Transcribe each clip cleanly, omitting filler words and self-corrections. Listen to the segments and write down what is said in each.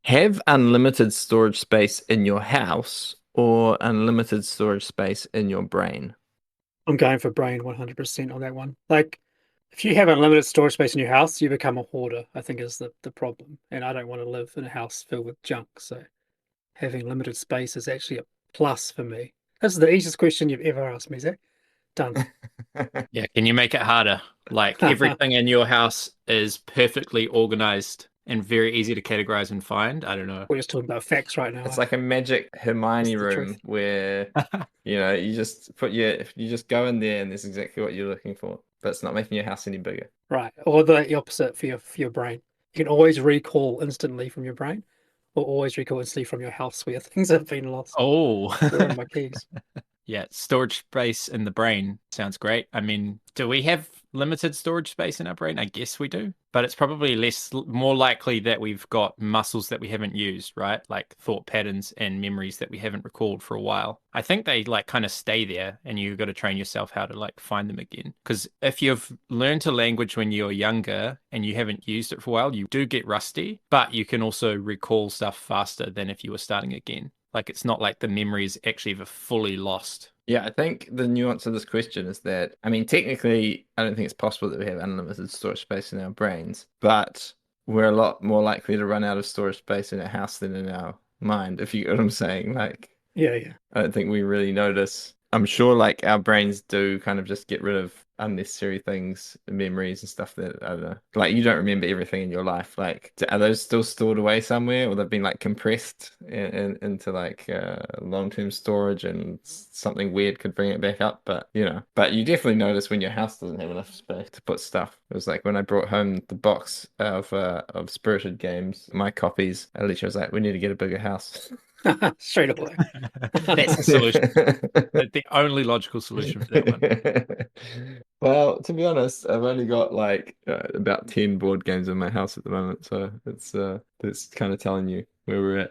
Have unlimited storage space in your house or unlimited storage space in your brain? I'm going for brain 100% on that one. Like, if you have unlimited storage space in your house, you become a hoarder, I think is the problem. And I don't want to live in a house filled with junk. So having limited space is actually a plus for me. This is the easiest question you've ever asked me, Zach. Done. Yeah, can you make it harder? Like everything in your house is perfectly organized and very easy to categorize and find. I don't know. We're just talking about facts right now. It's like a magic This Hermione is the room truth. where, you just you just go in there and there's exactly what you're looking for, but it's not making your house any bigger. Right. Or the opposite for your brain. You can always recall instantly from your brain, or always recall instantly from your house where things have been lost. Oh, Where are my keys? yeah, storage space in the brain sounds great. I mean, do we have limited storage space in our brain? I guess we do, but it's probably more likely that we've got muscles that we haven't used, right? Like thought patterns and memories that we haven't recalled for a while. I think they like kind of stay there and you've got to train yourself how to like find them again. Because if you've learned a language when you're younger and you haven't used it for a while, you do get rusty, but you can also recall stuff faster than if you were starting again. Like it's not like the memory is actually ever fully lost. Yeah, I think the nuance of this question is that, I mean, technically, I don't think it's possible that we have unlimited storage space in our brains, but we're a lot more likely to run out of storage space in our house than in our mind, if you get what I'm saying. Like, Yeah, yeah. I don't think we really notice. I'm sure like our brains do kind of just get rid of unnecessary things, memories and stuff that I don't know. Like you don't remember everything in your life. Like are those still stored away somewhere or they've been like compressed into like long-term storage and something weird could bring it back up. But but you definitely notice when your house doesn't have enough space to put stuff. It was like when I brought home the box of Spirited Games, my copies, Alicia was like, we need to get a bigger house. Straight away. That's the solution. The only logical solution for that one. Well, to be honest, I've only got like about 10 board games in my house at the moment, so it's kind of telling you where we're at.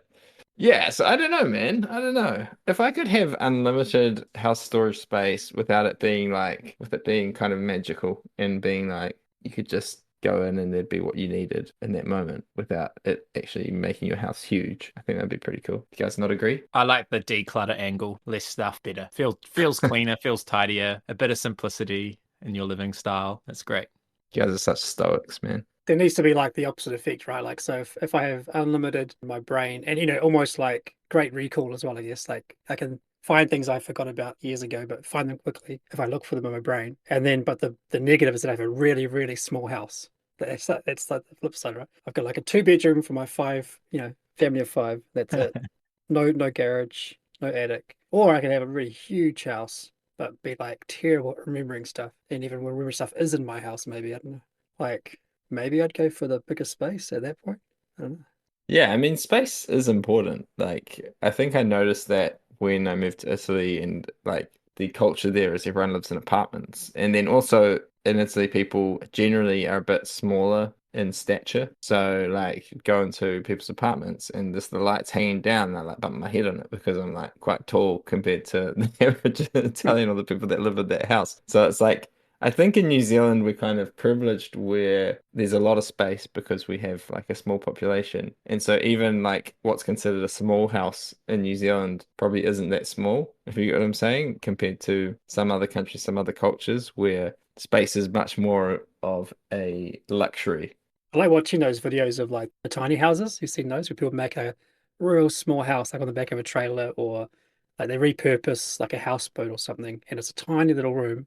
Yeah, so I don't know, man. I don't know. If I could have unlimited house storage space without it being with it being kind of magical and being like you could just go in and there'd be what you needed in that moment without it actually making your house huge, I think that'd be pretty cool. You guys not agree? I like the declutter angle. Less stuff, better. Feels cleaner, feels tidier, a bit of simplicity in your living style. That's great. You guys are such stoics, man. There needs to be like the opposite effect, right? Like, so if I have unlimited in my brain and, almost like great recall as well, I guess, like I can find things I forgot about years ago, but find them quickly if I look for them in my brain. And then, but the negative is that I have a really, really small house. That's like the flip side, right? I've got like a two-bedroom for my five, family of five. That's it. No garage, no attic. Or I can have a really huge house, but be like terrible at remembering stuff. And even when remember stuff is in my house, maybe, I don't know. Like maybe I'd go for the bigger space at that point. I don't know. Yeah, I mean, space is important. Like, I think I noticed that when I moved to Italy and like the culture there is everyone lives in apartments. And then also in Italy, people generally are a bit smaller in stature. So like go into people's apartments and just the lights hanging down and I like bump my head on it because I'm like quite tall compared to the average Italian or the people that live in that house. So it's like I think in New Zealand we're kind of privileged where there's a lot of space because we have like a small population. And so even like what's considered a small house in New Zealand probably isn't that small, if you get what I'm saying, compared to some other countries, some other cultures where space is much more of a luxury. I like watching those videos of like the tiny houses. You've seen those where people make a real small house, like on the back of a trailer, or like they repurpose like a houseboat or something, and it's a tiny little room,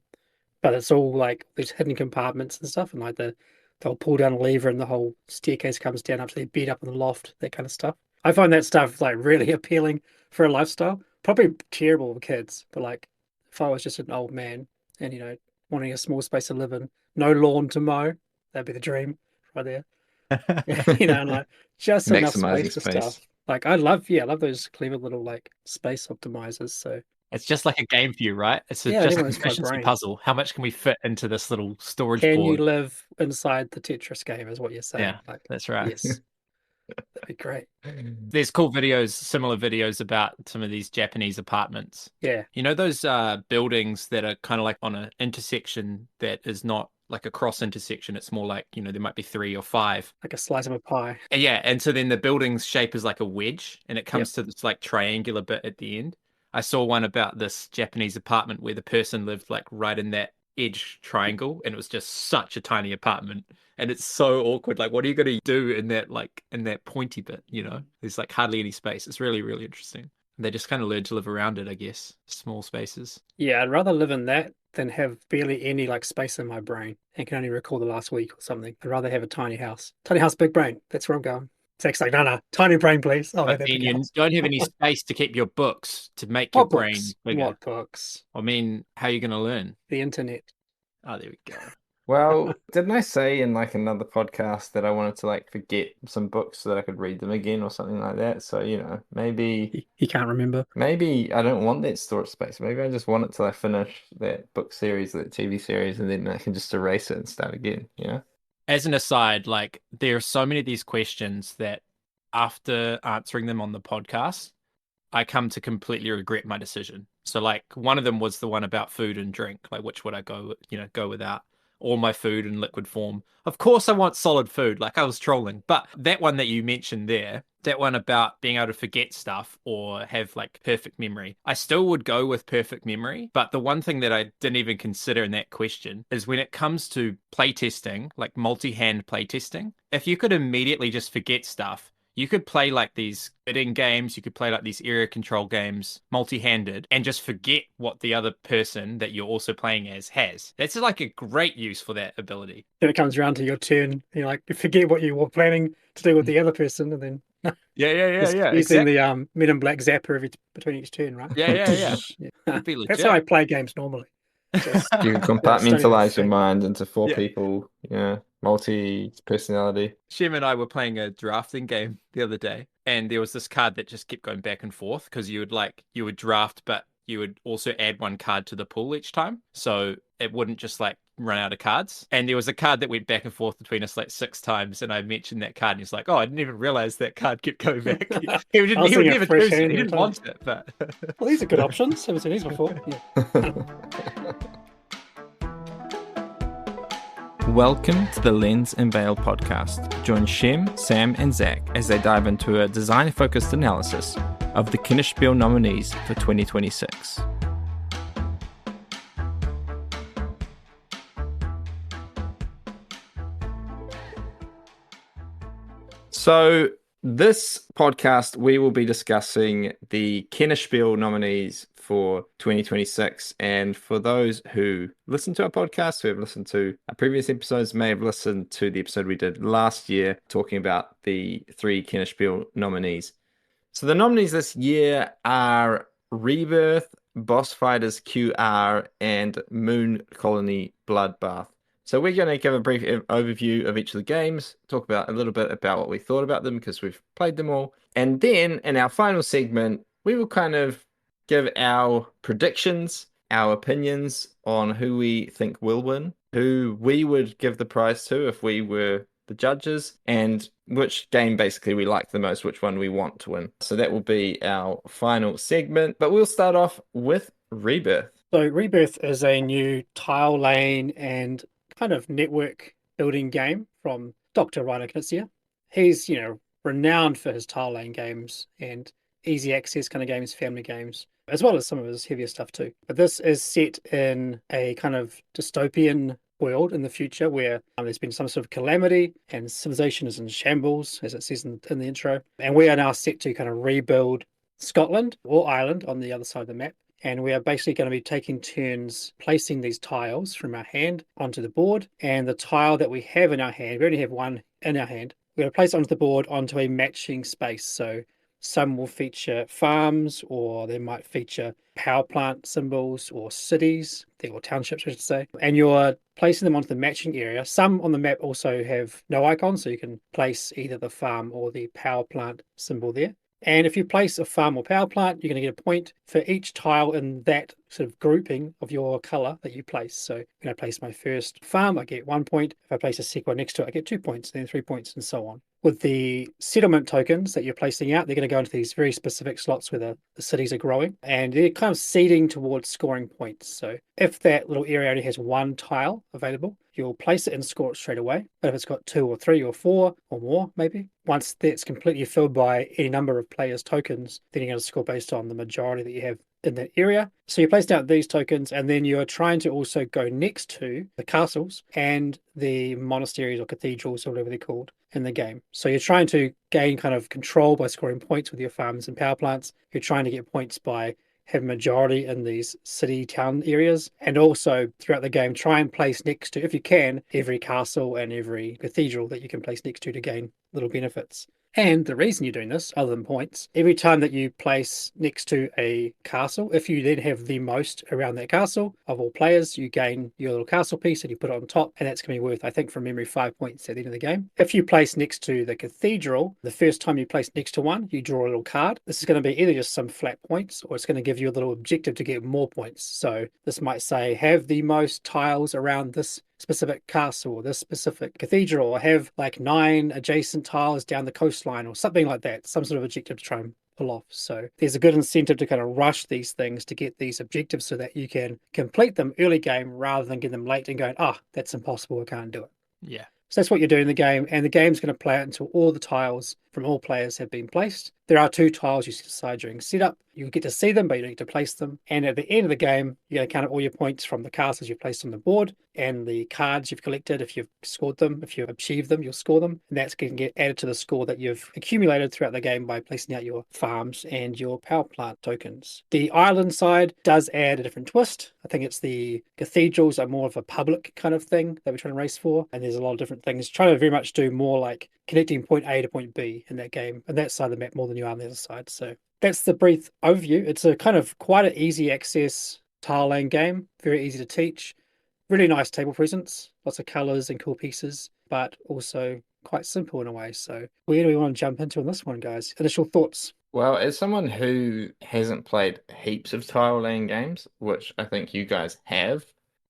but it's all like these hidden compartments and stuff, and like they'll pull down a lever and the whole staircase comes down up to their bed up in the loft, that kind of stuff. I find that stuff like really appealing for a lifestyle. Probably terrible for kids, but like if I was just an old man and wanting a small space to live in, no lawn to mow, that'd be the dream right there. And like just enough Maximizing space for space. stuff. Like I love those clever little like space optimizers. So It's just like a game for you, right? It's yeah, just that an one's my efficiency brain. puzzle. How much can we fit into this little storage Can you board? live inside the Tetris game, is what you're saying. Yeah, Like, that's right. yes, that'd be great. There's cool videos, similar videos about some of these Japanese apartments. Yeah. You know those buildings that are kind of like on an intersection that is not like a cross intersection. It's more like, there might be 3 or 5. Like a slice of a pie. Yeah, and so then the building's shape is like a wedge, and it comes Yep. to this like triangular bit at the end. I saw one about this Japanese apartment where the person lived like right in that edge triangle, and it was just such a tiny apartment, and it's so awkward. Like, what are you going to do in that pointy bit? There's like hardly any space. It's really, really interesting. They just kind of learn to live around it, I guess. Small spaces. Yeah, I'd rather live in that than have barely any like space in my brain and can only recall the last week or something. I'd rather have a tiny house. Tiny house, big brain. That's where I'm going. Zach's like, no, tiny brain, please. Oh, But then you don't have any space to keep your books to make your brain bigger. What books? I mean, how are you going to learn? The internet. Oh, there we go. Well, didn't I say in like another podcast that I wanted to like forget some books so that I could read them again or something like that? So, maybe He can't remember. maybe I don't want that storage space. Maybe I just want it till I finish that book series, that TV series, and then I can just erase it and start again, As an aside, like there are so many of these questions that after answering them on the podcast, I come to completely regret my decision. So like one of them was the one about food and drink, like which would I go without? All my food in liquid form. Of course I want solid food, like I was trolling. But that one that you mentioned there, that one about being able to forget stuff or have like perfect memory, I still would go with perfect memory. But the one thing that I didn't even consider in that question is when it comes to playtesting, like multi-hand playtesting, if you could immediately just forget stuff, you could play like these bidding games, you could play like these area control games multi-handed and just forget what the other person that you're also playing as has. That's like a great use for that ability. Then it comes around to your turn. You forget what you were planning to do with the other person, and then Yeah. using Exactly. the Men in Black zapper between each turn, right? Yeah. Yeah. That'd be legit. That's how I play games normally. Just You don't compartmentalize your even mind into four Yeah. people, multi-personality. Shem and I were playing a drafting game the other day, and there was this card that just kept going back and forth because you would draft, but you would also add one card to the pool each time. So it wouldn't just like run out of cards. And there was a card that went back and forth between us like 6 times, and I mentioned that card, and he's like, "Oh, I didn't even realize that card kept going back." He would never choose it. He didn't want it, but Well, these are good options. Haven't seen these before. Yeah. Welcome to the Lens and Veil podcast. Join Shem, Sam, and Zach as they dive into a design-focused analysis of the Kennerspiel nominees for 2026. So, this podcast, we will be discussing the Kennerspiel nominees for 2026. And for those who listen to our podcast, who have listened to our previous episodes, may have listened to the episode we did last year talking about the 3 Kennerspiel nominees. So the nominees this year are Rebirth, Boss Fighters QR, and Moon Colony Bloodbath. So we're going to give a brief overview of each of the games, talk about a little bit about what we thought about them because we've played them all. And then in our final segment, we will kind of give our predictions, our opinions on who we think will win, who we would give the prize to if we were the judges, and which game basically we like the most, which one we want to win. So that will be our final segment, but we'll start off with Rebirth. So Rebirth is a new tile laying and kind of network building game from Dr. Reiner Knizia. He's, renowned for his tile laying games and easy access kind of games, family games, as well as some of his heavier stuff too. But this is set in a kind of dystopian world in the future where there's been some sort of calamity and civilization is in shambles, as it says in the intro. And we are now set to kind of rebuild Scotland or Ireland on the other side of the map. And we are basically going to be taking turns placing these tiles from our hand onto the board. And the tile that we have in our hand, we only have one in our hand, we're going to place it onto the board onto a matching space. So some will feature farms, or they might feature power plant symbols or cities, or townships, I should say. And you're placing them onto the matching area. Some on the map also have no icons, so you can place either the farm or the power plant symbol there. And if you place a farm or power plant, you're going to get a point for each tile in that sort of grouping of your color that you place. So when I place my first farm, I get 1 point. If I place a second one next to it, I get 2 points, then 3 points, and so on. With the settlement tokens that you're placing out, they're going to go into these very specific slots where the cities are growing, and they're kind of seeding towards scoring points. So if that little area only has one tile available, you'll place it and score it straight away. But if it's got 2 or 3 or 4 or more, maybe, once that's completely filled by any number of players' tokens, then you're going to score based on the majority that you have in that area. So you're placing out these tokens, and then you're trying to also go next to the castles and the monasteries or cathedrals or whatever they're called in the game. So you're trying to gain kind of control by scoring points with your farms and power plants. You're trying to get points by having majority in these city town areas, and also throughout the game try and place next to, if you can, every castle and every cathedral that you can place next to gain little benefits. And the reason you're doing this, other than points, every time that you place next to a castle, if you then have the most around that castle of all players, you gain your little castle piece and you put it on top, and that's going to be worth, I think, from memory, 5 points at the end of the game. If you place next to the cathedral, the first time you place next to one, you draw a little card. This is going to be either just some flat points, or it's going to give you a little objective to get more points. So this might say, have the most tiles around this specific castle or this specific cathedral, or have like 9 adjacent tiles down the coastline or something like that, some sort of objective to try and pull off. So there's a good incentive to kind of rush these things to get these objectives so that you can complete them early game rather than get them late and going, that's impossible, I can't do it. Yeah. So that's what you're doing in the game, and the game's going to play out until all the tiles from all players have been placed. There are 2 tiles you decide during setup. You get to see them, but you don't get to place them. And at the end of the game, you're going to count up all your points from the castles you've placed on the board and the cards you've collected. If you've scored them, if you've achieved them, you'll score them. And that's going to get added to the score that you've accumulated throughout the game by placing out your farms and your power plant tokens. The island side does add a different twist. I think it's the cathedrals are more of a public kind of thing that we're trying to race for. And there's a lot of different things. Trying to very much do more like connecting point A to point B in that game, and that side of the map more than you are on the other side. So that's the brief overview. It's a kind of quite an easy access tile laying game, very easy to teach, really nice table presence, lots of colors and cool pieces, but also quite simple in a way. So where do we want to jump into on this one, guys? Initial thoughts? Well, as someone who hasn't played heaps of tile laying games, which I think you guys have,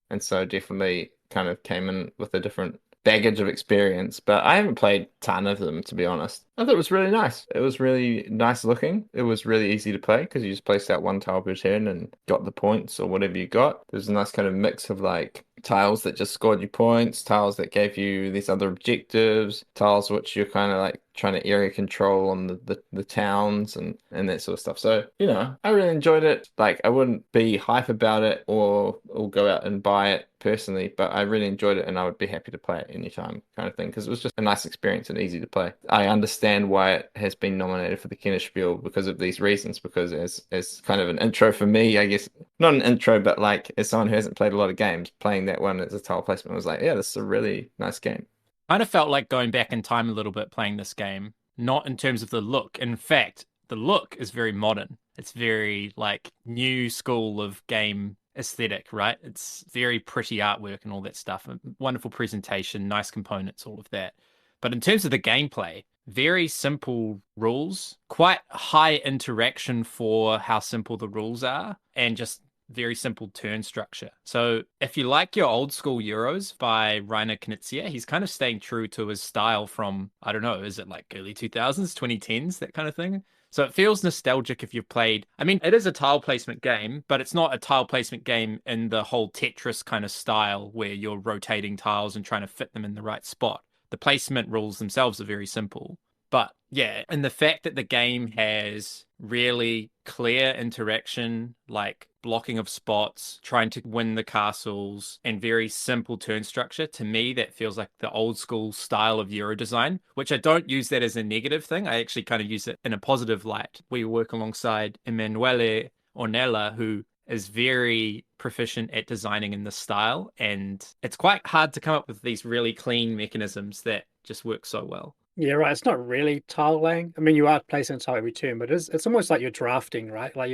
and so definitely kind of came in with a different baggage of experience, but I haven't played a ton of them, to be honest. I thought it was really nice. It was really nice looking. It was really easy to play because you just placed out one tile per turn and got the points or whatever you got. There's a nice kind of mix of like tiles that just scored you points, tiles that gave you these other objectives, tiles which you're kind of like trying to area control on the towns and that sort of stuff. So, I really enjoyed it. Like, I wouldn't be hype about it or go out and buy it personally, but I really enjoyed it and I would be happy to play it anytime kind of thing because it was just a nice experience and easy to play. I understand why it has been nominated for the Kennerspiel because of these reasons, because as kind of an intro for me, I guess, not an intro, but like as someone who hasn't played a lot of games, playing that one as a tile placement was like, yeah, this is a really nice game. Kind of felt like going back in time a little bit playing this game, not in terms of the look. In fact, the look is very modern. It's very like new school of game aesthetic, right? It's very pretty artwork and all that stuff. A wonderful presentation, nice components, all of that. But in terms of the gameplay, very simple rules, quite high interaction for how simple the rules are, and just very simple turn structure. So if you like your old school Euros by Reiner Knizia, he's kind of staying true to his style from, I don't know, is it like early 2000s, 2010s, that kind of thing? So it feels nostalgic if you've played, I mean, it is a tile placement game, but it's not a tile placement game in the whole Tetris kind of style where you're rotating tiles and trying to fit them in the right spot. The placement rules themselves are very simple. But yeah, and the fact that the game has really clear interaction, like blocking of spots, trying to win the castles, and very simple turn structure, to me, that feels like the old school style of Euro design, which I don't use that as a negative thing. I actually kind of use it in a positive light. We work alongside Emanuele Ornella, who is very proficient at designing in this style, and it's quite hard to come up with these really clean mechanisms that just work so well. Yeah, right. It's not really tile laying. I mean, you are placing a tile every turn, but it's almost like you're drafting, right? Like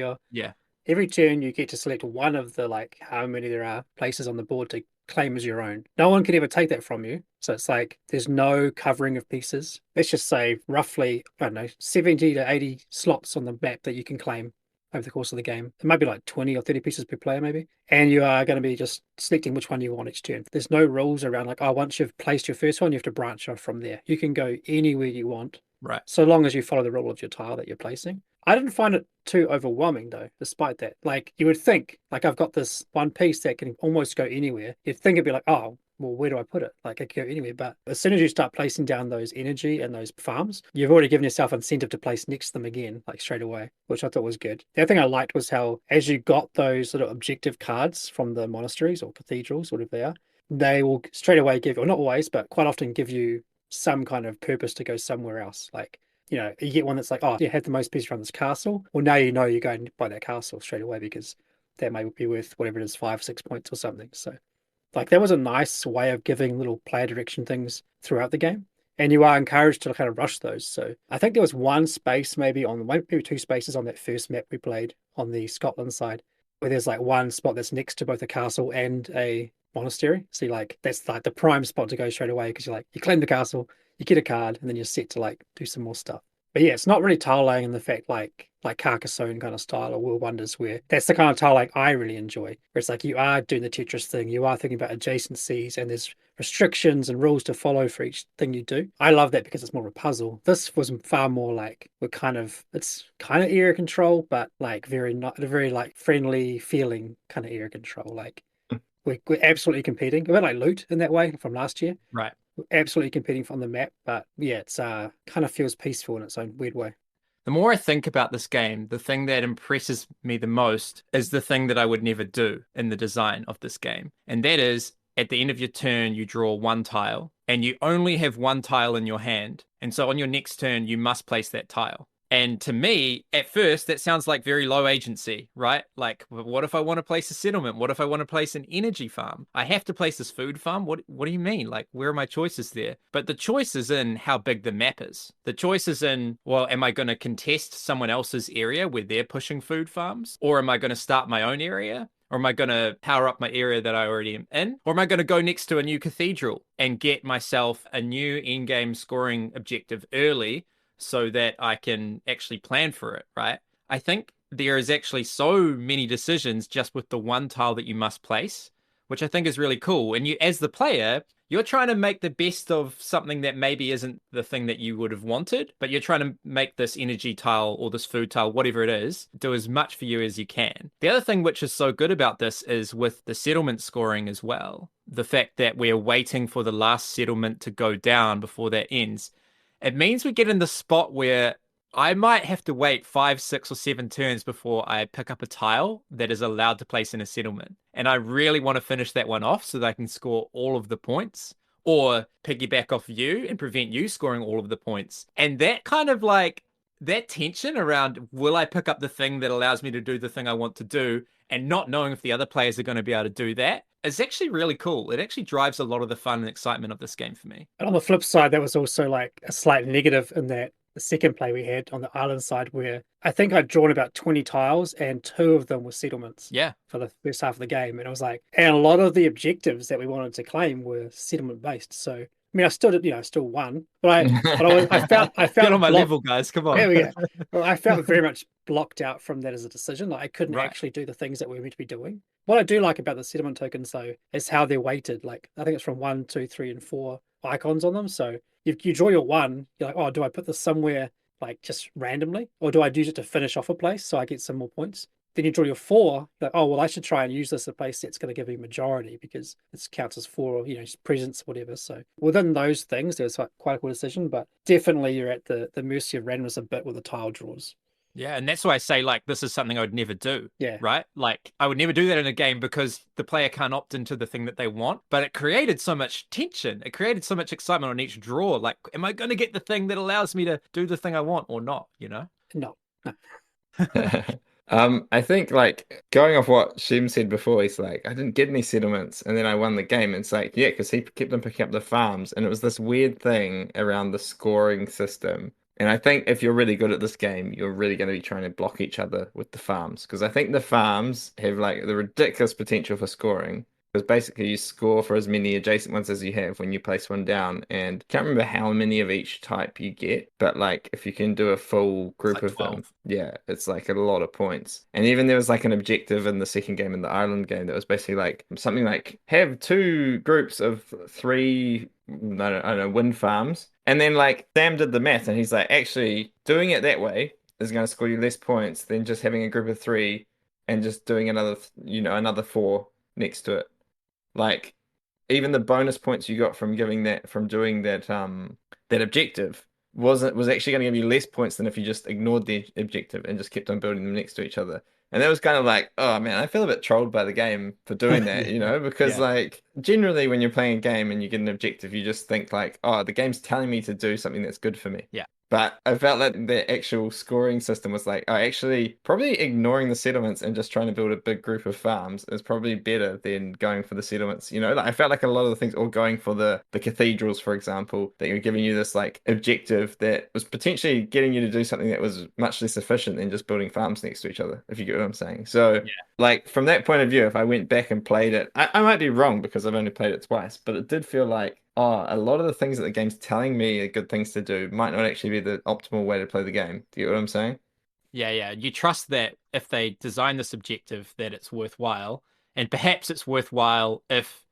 every turn you get to select one of the like how many there are places on the board to claim as your own. No one can ever take that from you. So it's like there's no covering of pieces. Let's just say roughly, I don't know, 70 to 80 slots on the map that you can claim over the course of the game. It might be like 20 or 30 pieces per player, maybe. And you are going to be just selecting which one you want each turn. There's no rules around like, oh, once you've placed your first one, you have to branch off from there. You can go anywhere you want, Right. so long as you follow the rule of your tile that you're placing. I didn't find it too overwhelming though, despite that. Like you would think, like I've got this one piece that can almost go anywhere. You'd think it'd be like, oh, well, where do I put it? Like it could go anywhere. But as soon as you start placing down those energy and those farms, you've already given yourself incentive to place next to them again, like straight away, which I thought was good. The other thing I liked was how as you got those sort of objective cards from the monasteries or cathedrals, whatever they are, they will straight away give, or not always, but quite often give you some kind of purpose to go somewhere else. Like, you know, you get one that's like, oh, you had the most pieces around this castle. Well, now you know you're going to buy that castle straight away because that may be worth whatever it is, 5-6 points or something. So, like, that was a nice way of giving little player direction things throughout the game. And you are encouraged to kind of rush those. So, I think there was one space, maybe two spaces on that first map we played on the Scotland side, where there's like one spot that's next to both a castle and a monastery. So, like, that's like the prime spot to go straight away because you're like, you claim the castle, you get a card, and then you're set to like do some more stuff. But yeah, it's not really tile laying in the fact like Carcassonne kind of style or World Wonders, where that's the kind of tile like I really enjoy. Where it's like you are doing the Tetris thing, you are thinking about adjacencies, and there's restrictions and rules to follow for each thing you do. I love that because it's more of a puzzle. This was far more like it's kind of area control, but like very not a very like friendly feeling kind of area control. Like we're absolutely competing. A bit like Loot in that way from last year. Right. Absolutely competing on the map, but yeah, it's kind of feels peaceful in its own weird way. The more I think about this game, the thing that impresses me the most is the thing that I would never do in the design of this game. And that is, at the end of your turn, you draw one tile, and you only have one tile in your hand. And so on your next turn, you must place that tile. And to me, at first, that sounds like very low agency, right? Like, what if I want to place a settlement? What if I want to place an energy farm? I have to place this food farm? What do you mean? Like, where are my choices there? But the choice is in how big the map is. The choice is in, well, am I going to contest someone else's area where they're pushing food farms? Or am I going to start my own area? Or am I going to power up my area that I already am in? Or am I going to go next to a new cathedral and get myself a new in-game scoring objective early so that I can actually plan for it, right? I think there is actually so many decisions just with the one tile that you must place, which I think is really cool. And you, as the player, you're trying to make the best of something that maybe isn't the thing that you would have wanted, but you're trying to make this energy tile or this food tile, whatever it is, do as much for you as you can. The other thing which is so good about this is with the settlement scoring as well. The fact that we're waiting for the last settlement to go down before that ends. It means we get in the spot where I might have to wait 5, 6, or 7 turns before I pick up a tile that is allowed to place in a settlement. And I really want to finish that one off so that I can score all of the points or piggyback off you and prevent you scoring all of the points. And that kind of like that tension around will I pick up the thing that allows me to do the thing I want to do and not knowing if the other players are going to be able to do that is actually really cool. It actually drives a lot of the fun and excitement of this game for me. And on the flip side, that was also like a slight negative in that the second play we had on the island side where I think I'd drawn about 20 tiles and 2 of them were settlements. Yeah. For the first half of the game. And it was like, and a lot of the objectives that we wanted to claim were settlement based. So, I mean, I still did, I still won, but I felt Get on my level, guys. Come on. There we go. Well, I felt very much blocked out from that as a decision. Like I couldn't Right. actually do the things that we were meant to be doing. What I do like about the settlement tokens, though, is how they're weighted. Like I think it's from 1, 2, 3, and 4 icons on them. So you draw your one, you're like, oh, do I put this somewhere like just randomly, or do I use it to finish off a place so I get some more points? Then you draw your 4, like, oh, well, I should try and use this a place that's going to give me majority because it counts as 4, presents, whatever. So within those things, there's quite a cool decision, but definitely you're at the mercy of randomness a bit with the tile draws. Yeah, and that's why I say, like, this is something I would never do. Yeah. Right? Like, I would never do that in a game because the player can't opt into the thing that they want. But it created so much tension. It created so much excitement on each draw. Like, am I going to get the thing that allows me to do the thing I want or not, No. I think like going off what Shem said before, he's like, I didn't get any settlements and then I won the game. It's like, yeah, because he kept on picking up the farms and it was this weird thing around the scoring system. And I think if you're really good at this game, you're really going to be trying to block each other with the farms because I think the farms have like the ridiculous potential for scoring. Because basically you score for as many adjacent ones as you have when you place one down, and can't remember how many of each type you get, but like if you can do a full group like of them, 12. yeah, it's like a lot of points. And even there was like an objective in the second game, in the island game, that was basically like something like have two groups of three, I don't know, wind farms. And then like Sam did the math and he's like, actually doing it that way is going to score you less points than just having a group of three and just doing another, another four next to it. Like even the bonus points you got from doing that objective was actually going to give you less points than if you just ignored the objective and just kept on building them next to each other. And that was kind of like, oh man, I feel a bit trolled by the game for doing that, because Yeah. like generally when you're playing a game and you get an objective, you just think like, oh, the game's telling me to do something that's good for me. Yeah. But I felt like the actual scoring system was like, oh, actually, probably ignoring the settlements and just trying to build a big group of farms is probably better than going for the settlements. Like, I felt like a lot of the things, or going for the cathedrals, for example, that you're giving you this like objective that was potentially getting you to do something that was much less efficient than just building farms next to each other, if you get what I'm saying. So, like, from that point of view, if I went back and played it, I might be wrong because I've only played it twice, but it did feel like, oh, a lot of the things that the game's telling me are good things to do might not actually be the optimal way to play the game. Do you get what I'm saying? Yeah. You trust that if they design this objective, that it's worthwhile. And perhaps it's worthwhile if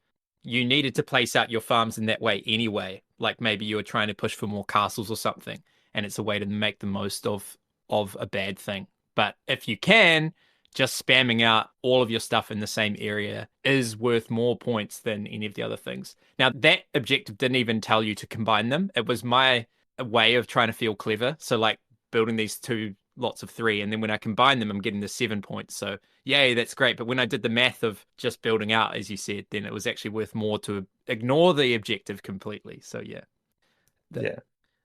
you needed to place out your farms in that way anyway. Like maybe you were trying to push for more castles or something, and it's a way to make the most of a bad thing. But if you can, just spamming out all of your stuff in the same area is worth more points than any of the other things. Now, that objective didn't even tell you to combine them. It was my way of trying to feel clever. So like building these two lots of three, and then when I combine them, I'm getting the 7 points. So yay, that's great. But when I did the math of just building out, as you said, then it was actually worth more to ignore the objective completely. So yeah. Yeah.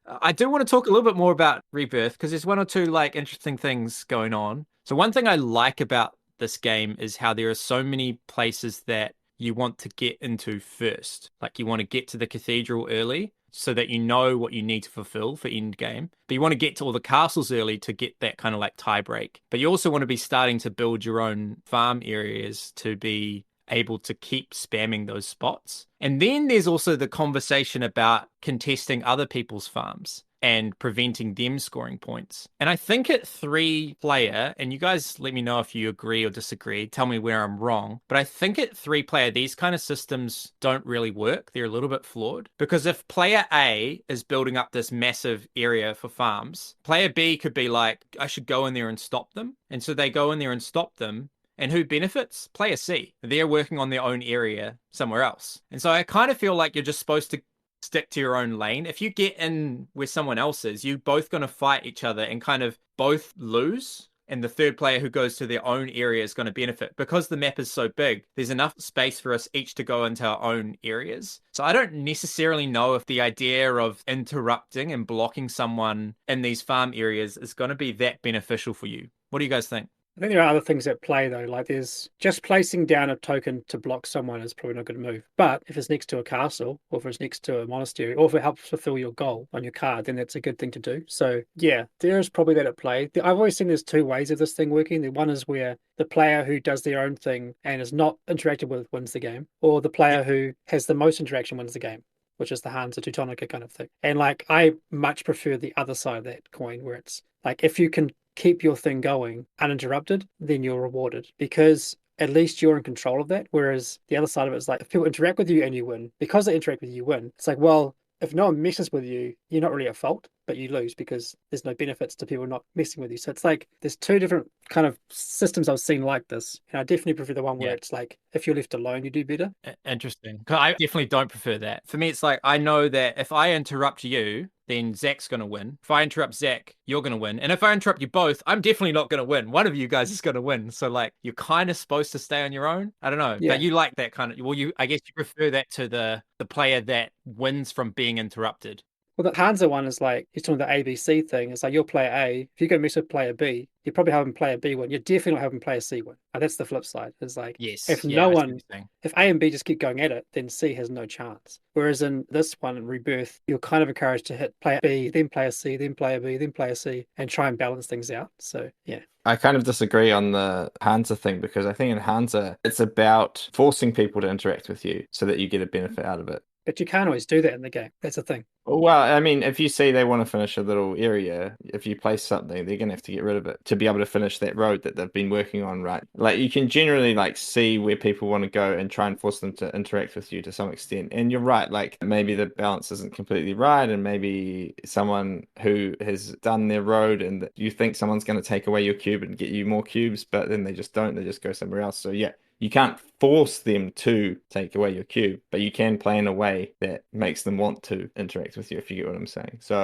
I do want to talk a little bit more about Rebirth because there's one or two like interesting things going on. So one thing I like about this game is how there are so many places that you want to get into first. Like you want to get to the cathedral early so that you know what you need to fulfill for end game. But you want to get to all the castles early to get that kind of like tie break. But you also want to be starting to build your own farm areas to be able to keep spamming those spots. And then there's also the conversation about contesting other people's farms and preventing them scoring points. And I think at 3-player, and you guys let me know if you agree or disagree, tell me where I'm wrong, but I think at 3-player, these kind of systems don't really work. They're a little bit flawed. Because if player A is building up this massive area for farms, player B could be like, I should go in there and stop them. And so they go in there and stop them. And who benefits? Player C. They're working on their own area somewhere else. And so I kind of feel like you're just supposed to stick to your own lane. If you get in where someone else is, you're both going to fight each other and kind of both lose. And the third player who goes to their own area is going to benefit. Because the map is so big, there's enough space for us each to go into our own areas. So I don't necessarily know if the idea of interrupting and blocking someone in these farm areas is going to be that beneficial for you. What do you guys think? I think there are other things at play though, like there's just placing down a token to block someone is probably not going to move. But if it's next to a castle, or if it's next to a monastery, or if it helps fulfill your goal on your card, then that's a good thing to do. So yeah, there is probably that at play. I've always seen there's two ways of this thing working. The one is where the player who does their own thing and is not interacted with wins the game, or the player who has the most interaction wins the game, which is the Hansa Teutonica kind of thing. And like I much prefer the other side of that coin, where it's like if you can keep your thing going uninterrupted, then you're rewarded because at least you're in control of that. Whereas the other side of it is like if people interact with you and you win, because they interact with you, you win. It's like, well, if no one messes with you, you're not really at fault, but you lose because there's no benefits to people not messing with you. So it's like there's two different kind of systems I've seen like this. And I definitely prefer the one where it's like if you're left alone, you do better. Interesting. 'Cause I definitely don't prefer that. For me, it's like I know that if I interrupt you, then Zach's going to win. If I interrupt Zach, you're going to win. And if I interrupt you both, I'm definitely not going to win. One of you guys is going to win. So like you're kind of supposed to stay on your own. I don't know. Yeah. But you like that kind of, well, I guess you prefer that to the player that wins from being interrupted. Well, the Hansa one is like, he's talking the ABC thing. It's like you're player A. If you go mess with player B, you're probably having player B win. You're definitely not having player C win. And that's the flip side. It's like, Yes. if Yeah, no I see what one, you're saying. if A and B just keep going at it, then C has no chance. Whereas in this one, in Rebirth, you're kind of encouraged to hit player B, then player C, then player B, then player C, and try and balance things out. So, yeah. I kind of disagree on the Hansa thing because I think in Hansa, it's about forcing people to interact with you so that you get a benefit out of it. But you can't always do that in the game. That's the thing. Well, I mean, if you see they want to finish a little area, if you place something, they're gonna have to get rid of it to be able to finish that road that they've been working on, right? Like you can generally like see where people want to go and try and force them to interact with you to some extent. And you're right, like maybe the balance isn't completely right, and maybe someone who has done their road and you think someone's going to take away your cube and get you more cubes, but then they just don't, they just go somewhere else. So yeah. You can't force them to take away your cube, but you can play in a way that makes them want to interact with you, if you get what I'm saying. So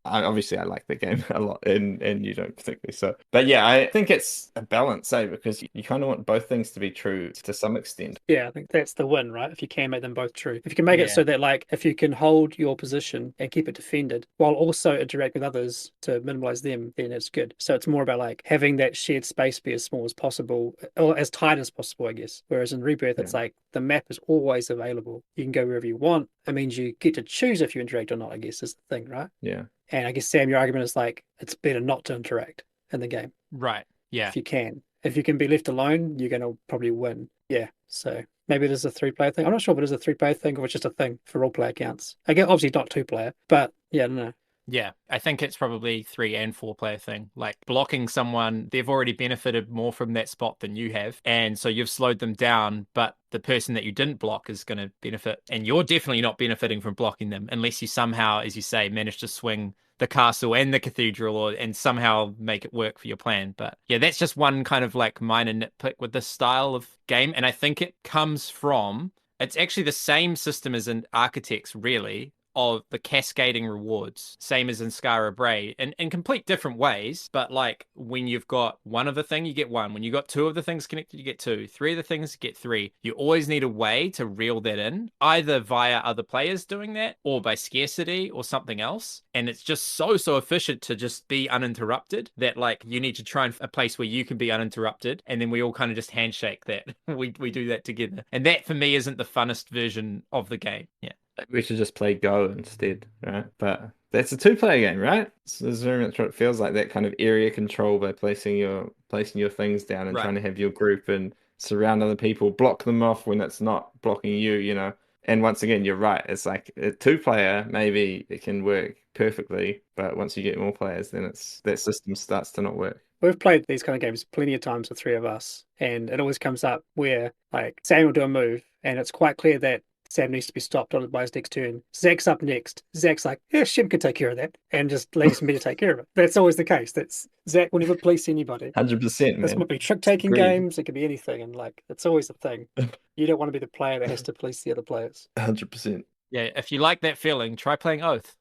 obviously I like the game a lot, and you don't particularly. So, but yeah, I think it's a balance, because you kind of want both things to be true to some extent. Yeah, I think that's the win, right? If you can make them both true. If you can make it so that, like, if you can hold your position and keep it defended while also interact with others to minimize them, then it's good. So it's more about like having that shared space be as small as possible, or as tight as possible, I guess. Whereas in Rebirth, it's like the map is always available. You can go wherever you want. It means you get to choose if you interact or not, I guess, is the thing, right? Yeah. And I guess, Sam, your argument is like, it's better not to interact in the game. Right. Yeah. If you can. If you can be left alone, you're going to probably win. Yeah. So maybe it is a 3-player thing. I'm not sure if it is a 3-player thing or it's just a thing for all player accounts. I guess obviously not 2-player, but yeah, I don't know. Yeah, I think it's probably 3 and 4-player thing. Like blocking someone, they've already benefited more from that spot than you have. And so you've slowed them down, but the person that you didn't block is going to benefit. And you're definitely not benefiting from blocking them unless you somehow, as you say, manage to swing the castle and the cathedral and somehow make it work for your plan. But yeah, that's just one kind of like minor nitpick with this style of game. And I think it comes from, it's actually the same system as in Architects, really, of the cascading rewards, same as in Skara Braid, in complete different ways. But like when you've got one of the thing, you get one. When you got 2 of the things connected, you get 2. 3 of the things, you get 3. You always need a way to reel that in, either via other players doing that or by scarcity or something else. And it's just so efficient to just be uninterrupted that like you need to try and a place where you can be uninterrupted. And then we all kind of just handshake that. we do that together. And that for me isn't the funnest version of the game. Yeah. We should just play Go instead, right? But that's a 2-player game, right? So this is very much what it feels like, that kind of area control by placing your things down and trying to have your group and surround other people, block them off when it's not blocking you. And once again, you're right. It's like a 2-player, maybe it can work perfectly, but once you get more players, then that system starts to not work. We've played these kind of games plenty of times, the 3 of us, and it always comes up where like Sam will do a move and it's quite clear that Sam needs to be stopped by his next turn. Zach's up next. Zach's like, yeah, Shem can take care of that, and just leaves me to take care of it. That's always the case. That's Zach will never police anybody. 100%, man. This might be trick-taking games. It could be anything, and like it's always a thing. You don't want to be the player that has to police the other players. 100%. Yeah, if you like that feeling, try playing Oath.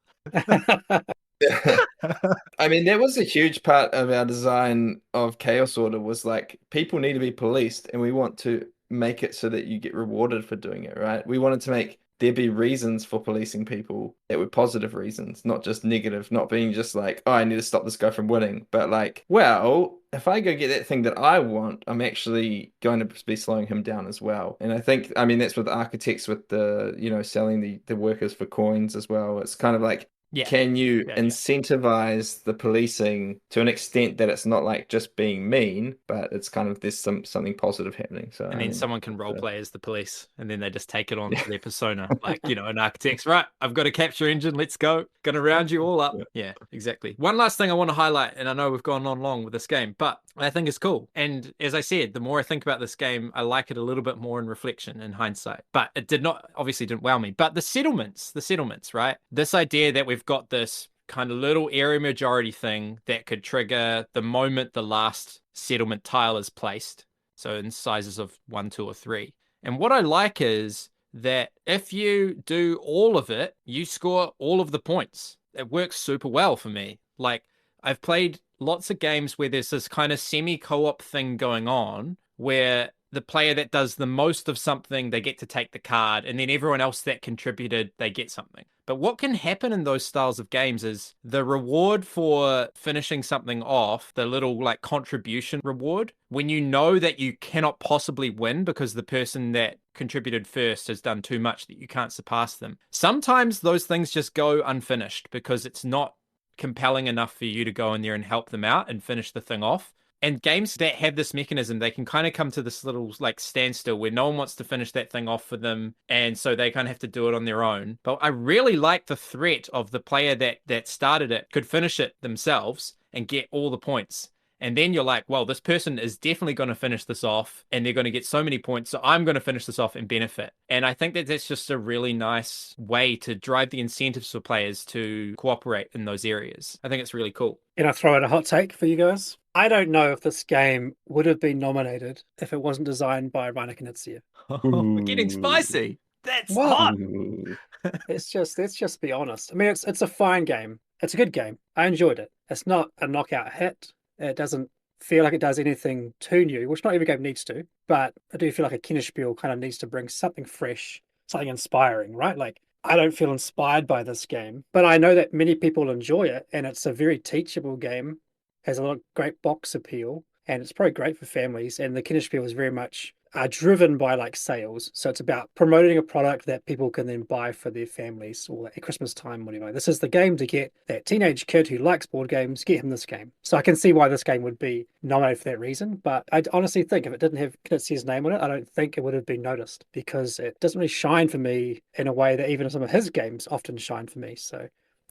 I mean, that was a huge part of our design of Chaos Order, was like people need to be policed, and we want to make it so that you get rewarded for doing it, right? We wanted to make there be reasons for policing people that were positive reasons, not just negative, not being just like, oh, I need to stop this guy from winning, but like, well, if I go get that thing that I want, I'm actually going to be slowing him down as well. And I think, I mean, that's with Architects, with the, selling the workers for coins as well. It's kind of like, can you incentivize the policing to an extent that it's not like just being mean, but it's kind of there's something positive happening. So and then someone can role play as the police, and then they just take it on to their persona, like an Architects. Right, I've got a capture engine. Let's go. Gonna round you all up. Yeah, exactly. One last thing I want to highlight, and I know we've gone on long with this game, but I think it's cool. And as I said, the more I think about this game, I like it a little bit more in reflection, in hindsight. But it obviously didn't wow me. But the settlements, right? This idea that we've got this kind of little area majority thing that could trigger the moment the last settlement tile is placed. So in sizes of 1, 2, or 3. And what I like is that if you do all of it, you score all of the points. It works super well for me. Like, I've played lots of games where there's this kind of semi-co-op thing going on where the player that does the most of something, they get to take the card, and then everyone else that contributed, they get something. But what can happen in those styles of games is the reward for finishing something off, the little like contribution reward, when you know that you cannot possibly win because the person that contributed first has done too much that you can't surpass them. Sometimes those things just go unfinished because it's not compelling enough for you to go in there and help them out and finish the thing off. And games that have this mechanism, they can kind of come to this little like standstill where no one wants to finish that thing off for them. And so they kind of have to do it on their own. But I really like the threat of the player that started it could finish it themselves and get all the points. And then you're like, well, this person is definitely going to finish this off and they're going to get so many points. So I'm going to finish this off and benefit. And I think that that's just a really nice way to drive the incentives for players to cooperate in those areas. I think it's really cool. Can I throw out a hot take for you guys? I don't know if this game would have been nominated if it wasn't designed by Reiner Knizia. We're getting spicy. That's hot. Let's just be honest. I mean, it's a fine game. It's a good game. I enjoyed it. It's not a knockout hit. It doesn't feel like it does anything too new, which not every game needs to. But I do feel like a Kennerspiel kind of needs to bring something fresh, something inspiring, right? Like, I don't feel inspired by this game, but I know that many people enjoy it, and it's a very teachable game, has a lot of great box appeal, and it's probably great for families. And the Kennerspiel is very much driven by like sales. So it's about promoting a product that people can then buy for their families or at Christmas time, whatever. This is the game to get that teenage kid who likes board games, get him this game. So I can see why this game would be nominated for that reason. But I honestly think if it didn't have Knizia's name on it, I don't think it would have been noticed because it doesn't really shine for me in a way that even some of his games often shine for me. So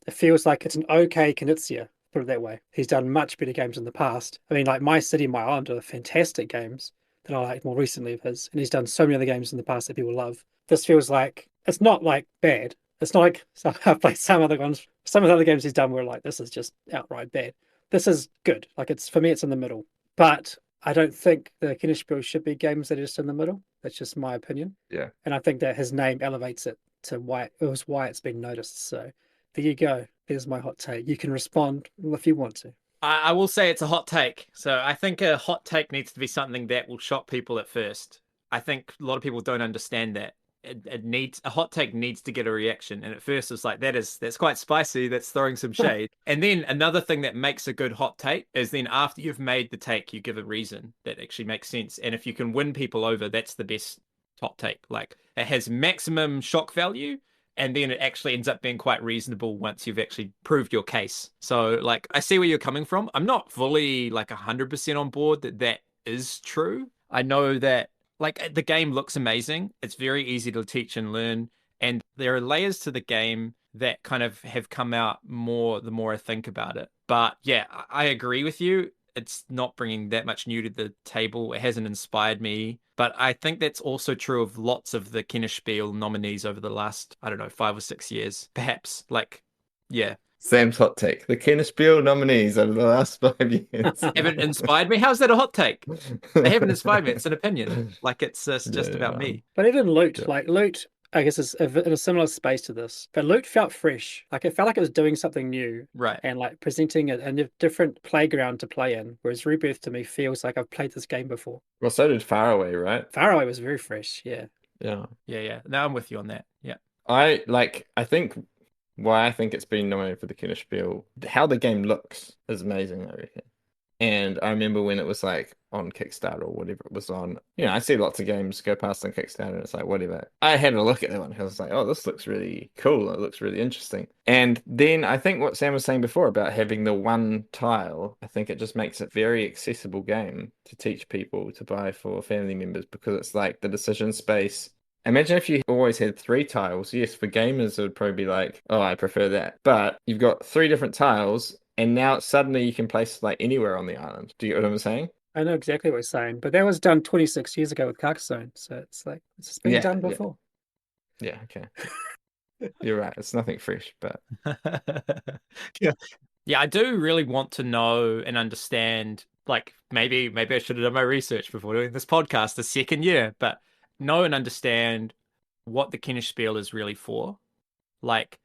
it feels like it's an okay Knizia, put it that way. He's done much better games in the past. I mean, like My City, My Island are fantastic games that I like more recently of his, and he's done so many other games in the past that people love. This feels like it's not like bad. It's not like I've played some other ones. Some of the other games he's done were like, this is just outright bad. This is good. Like it's for me, it's in the middle. But I don't think the Kennerspiel should be games that are just in the middle. That's just my opinion. Yeah. And I think that his name elevates it to why it's been noticed. So there you go. There's my hot take. You can respond if you want to. I will say it's a hot take. So I think a hot take needs to be something that will shock people at first. I think a lot of people don't understand that. It needs a hot take needs to get a reaction. And at first it's like, that's quite spicy. That's throwing some shade. And then another thing that makes a good hot take is then after you've made the take, you give a reason that actually makes sense. And if you can win people over, that's the best hot take. Like it has maximum shock value. And then it actually ends up being quite reasonable once you've actually proved your case. So, like, I see where you're coming from. I'm not fully, like, 100% on board that is true. I know that, like, the game looks amazing. It's very easy to teach and learn. And there are layers to the game that kind of have come out more the more I think about it. But, yeah, I agree with you. It's not bringing that much new to the table. It hasn't inspired me. But I think that's also true of lots of the Kennerspiel nominees over the last, 5 or 6 years. Perhaps, like, yeah. Sam's hot take. The Kennerspiel nominees over the last 5 years. Haven't inspired me? How's that a hot take? They haven't inspired me. It's an opinion. Like, it's just about me. But even Loot, like Loot, I guess is in a similar space to this. But Loot felt fresh. Like it felt like it was doing something new. Right. And like presenting a different playground to play in. Whereas Rebirth to me feels like I've played this game before. Well, so did Faraway, right? Faraway was very fresh, yeah. Yeah. Yeah. Now I'm with you on that. Yeah. I think why I think it's been nominated for the Kennerspiel, how the game looks is amazing, I reckon. And I remember when it was like on Kickstarter or whatever it was on, I see lots of games go past on Kickstarter and it's like, whatever. I had a look at that one because I was like, oh, this looks really cool. It looks really interesting. And then I think what Sam was saying before about having the one tile, I think it just makes it very accessible game to teach people to buy for family members because it's like the decision space. Imagine if you always had 3 tiles. Yes, for gamers, it would probably be like, oh, I prefer that. But you've got 3 different tiles. And now suddenly you can place like anywhere on the island. Do you get what I'm saying? I know exactly what you're saying, but that was done 26 years ago with Carcassonne, so it's like it's been done before. Yeah, okay. You're right. It's nothing fresh, but yeah, I do really want to know and understand. Like maybe I should have done my research before doing this podcast the second year, but know and understand what the Kennerspiel is really for. Like,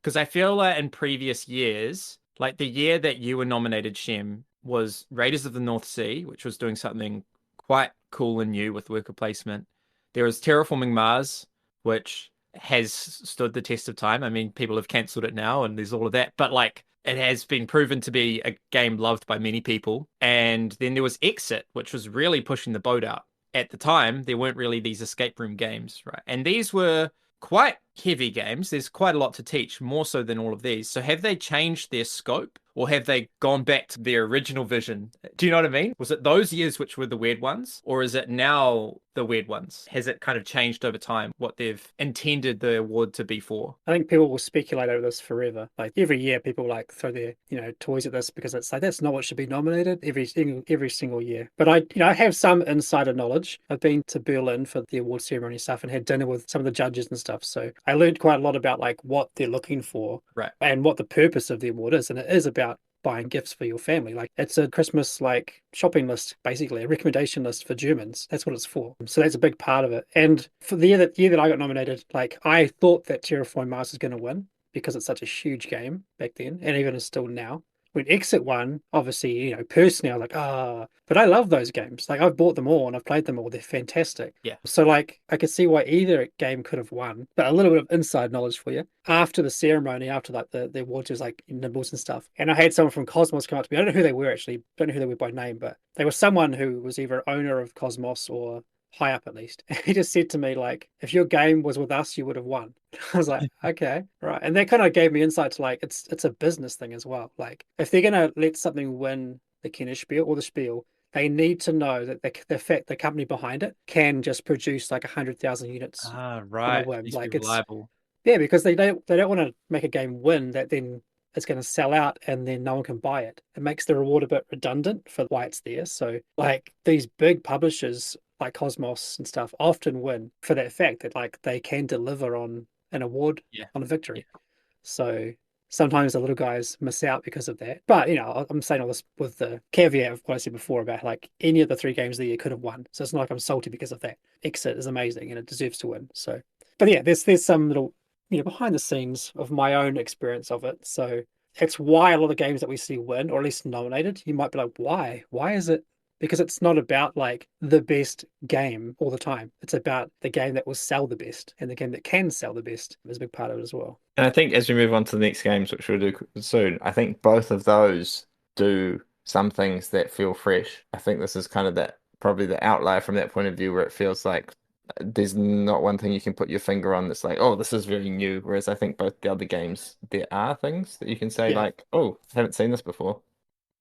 because I feel like in previous years. Like the year that you were nominated, Shem, was Raiders of the North Sea, which was doing something quite cool and new with worker placement. There is Terraforming Mars, which has stood the test of time. I mean, people have cancelled it now and there's all of that, but like it has been proven to be a game loved by many people. And then there was Exit, which was really pushing the boat out. At the time, there weren't really these escape room games, right? And these were quite heavy games. There's quite a lot to teach, more so than all of these. So have they changed their scope, or have they gone back to their original vision? Do you know what I mean? Was it those years which were the weird ones, or is it now the weird ones? Has it kind of changed over time what they've intended the award to be for? I think people will speculate over this forever. Like every year, people like throw their toys at this because it's like that's not what should be nominated every single year. But I have some insider knowledge. I've been to Berlin for the award ceremony stuff and had dinner with some of the judges and stuff. So I learned quite a lot about like what they're looking for, right, and what the purpose of the award is, and it is about buying gifts for your family. Like it's a Christmas like shopping list, basically a recommendation list for Germans. That's what it's for. So that's a big part of it. And for the year that I got nominated, like I thought that Terraforming Mars was going to win because it's such a huge game back then, and even is still now. When Exit won, obviously, personally, I was like, but I love those games. Like I've bought them all and I've played them all. They're fantastic. Yeah. So like I could see why either game could have won. But a little bit of inside knowledge for you. After the ceremony, after like the awards, was like nibbles and stuff. And I had someone from Cosmos come up to me. I don't know who they were actually. Don't know who they were by name, but they were someone who was either owner of Cosmos or high up at least. He just said to me, like, if your game was with us, you would have won. I was like, okay, right. And that kind of gave me insight to like, it's a business thing as well. Like, if they're going to let something win the Kennerspiel or the Spiel, they need to know that the company behind it can just produce like 100,000 units. Right. On a whim. Like it's reliable. Yeah, because they don't want to make a game win that then it's going to sell out and then no one can buy it. It makes the reward a bit redundant for why it's there. So like these big publishers like Cosmos and stuff often win for that fact that like they can deliver on an award, on a victory. Yeah. So sometimes the little guys miss out because of that. But I'm saying all this with the caveat of what I said before about like any of the 3 games of the year could have won. So it's not like I'm salty because of that. Exit is amazing and it deserves to win. So, but yeah, there's some little behind the scenes of my own experience of it. So that's why a lot of games that we see win, or at least nominated, you might be like, why? Why is it? Because it's not about like the best game all the time. It's about the game that will sell the best, and the game that can sell the best is a big part of it as well. And I think as we move on to the next games, which we'll do soon, I think both of those do some things that feel fresh. I think this is kind of probably the outlier from that point of view, where it feels like there's not one thing you can put your finger on that's like, oh, this is very new. Whereas I think both the other games, there are things that you can say like, oh, I haven't seen this before.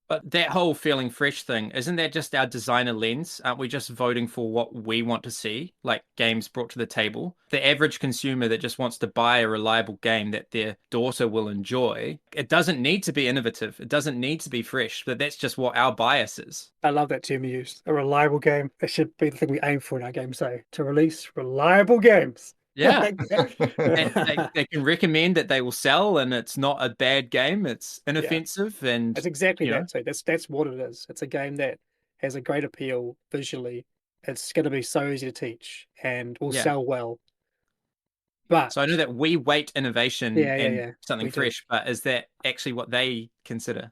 But that whole feeling fresh thing, isn't that just our designer lens? Aren't we just voting for what we want to see, like games brought to the table? The average consumer that just wants to buy a reliable game that their daughter will enjoy, it doesn't need to be innovative. It doesn't need to be fresh, but that's just what our bias is. I love that term you used, a reliable game. That should be the thing we aim for in our game, to release reliable games. Yeah. they can recommend that they will sell, and it's not a bad game. It's inoffensive, and it's exactly that. So that's what it is. It's a game that has a great appeal visually. It's going to be so easy to teach and will sell well. But so I know that we weight innovation and something fresh, but is that actually what they consider?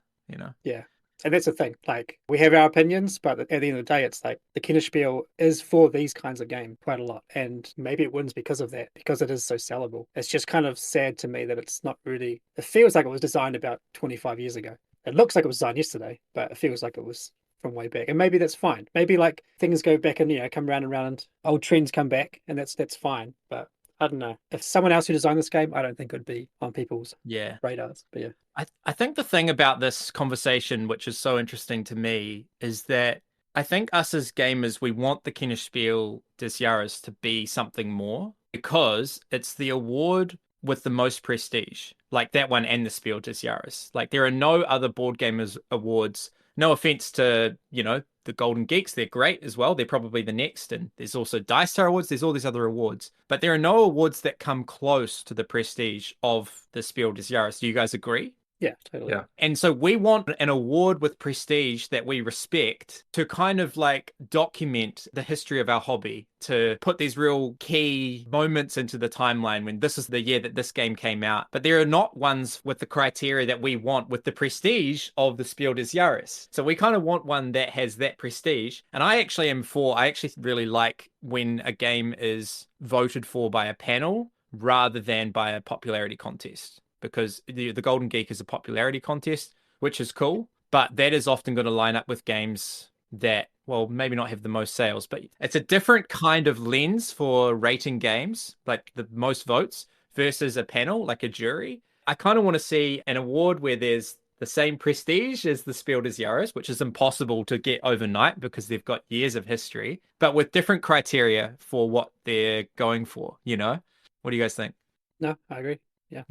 Yeah. And that's the thing, like we have our opinions, but at the end of the day, it's like the Kennerspiel is for these kinds of games quite a lot. And maybe it wins because of that, because it is so sellable. It's just kind of sad to me that it's not really, it feels like it was designed about 25 years ago. It looks like it was designed yesterday, but it feels like it was from way back. And maybe that's fine. Maybe like things go back and, come round and round, old trends come back, and that's fine. But I don't know. If someone else who designed this game, I don't think it would be on people's radars. But yeah. I think the thing about this conversation, which is so interesting to me, is that I think us as gamers, we want the Kennerspiel des Jahres to be something more, because it's the award with the most prestige, like that one and the Spiel des Jahres. Like there are no other board gamers awards. No offense to, the Golden Geeks, they're great as well. They're probably the next. And there's also Dice Tower Awards. There's all these other awards. But there are no awards that come close to the prestige of the Spiel des Jahres. Do you guys agree? Yeah, totally. Yeah. And so we want an award with prestige that we respect to kind of like document the history of our hobby, to put these real key moments into the timeline when this is the year that this game came out. But there are not ones with the criteria that we want with the prestige of the Spiel des Jahres. So we kind of want one that has that prestige. And I actually really like when a game is voted for by a panel rather than by a popularity contest, because the Golden Geek is a popularity contest, which is cool, but that is often going to line up with games that, well, maybe not have the most sales, but it's a different kind of lens for rating games, like the most votes versus a panel, like a jury. I kind of want to see an award where there's the same prestige as the Spiel des Jahres, which is impossible to get overnight because they've got years of history, but with different criteria for what they're going for, you know? What do you guys think? No, I agree. Yeah.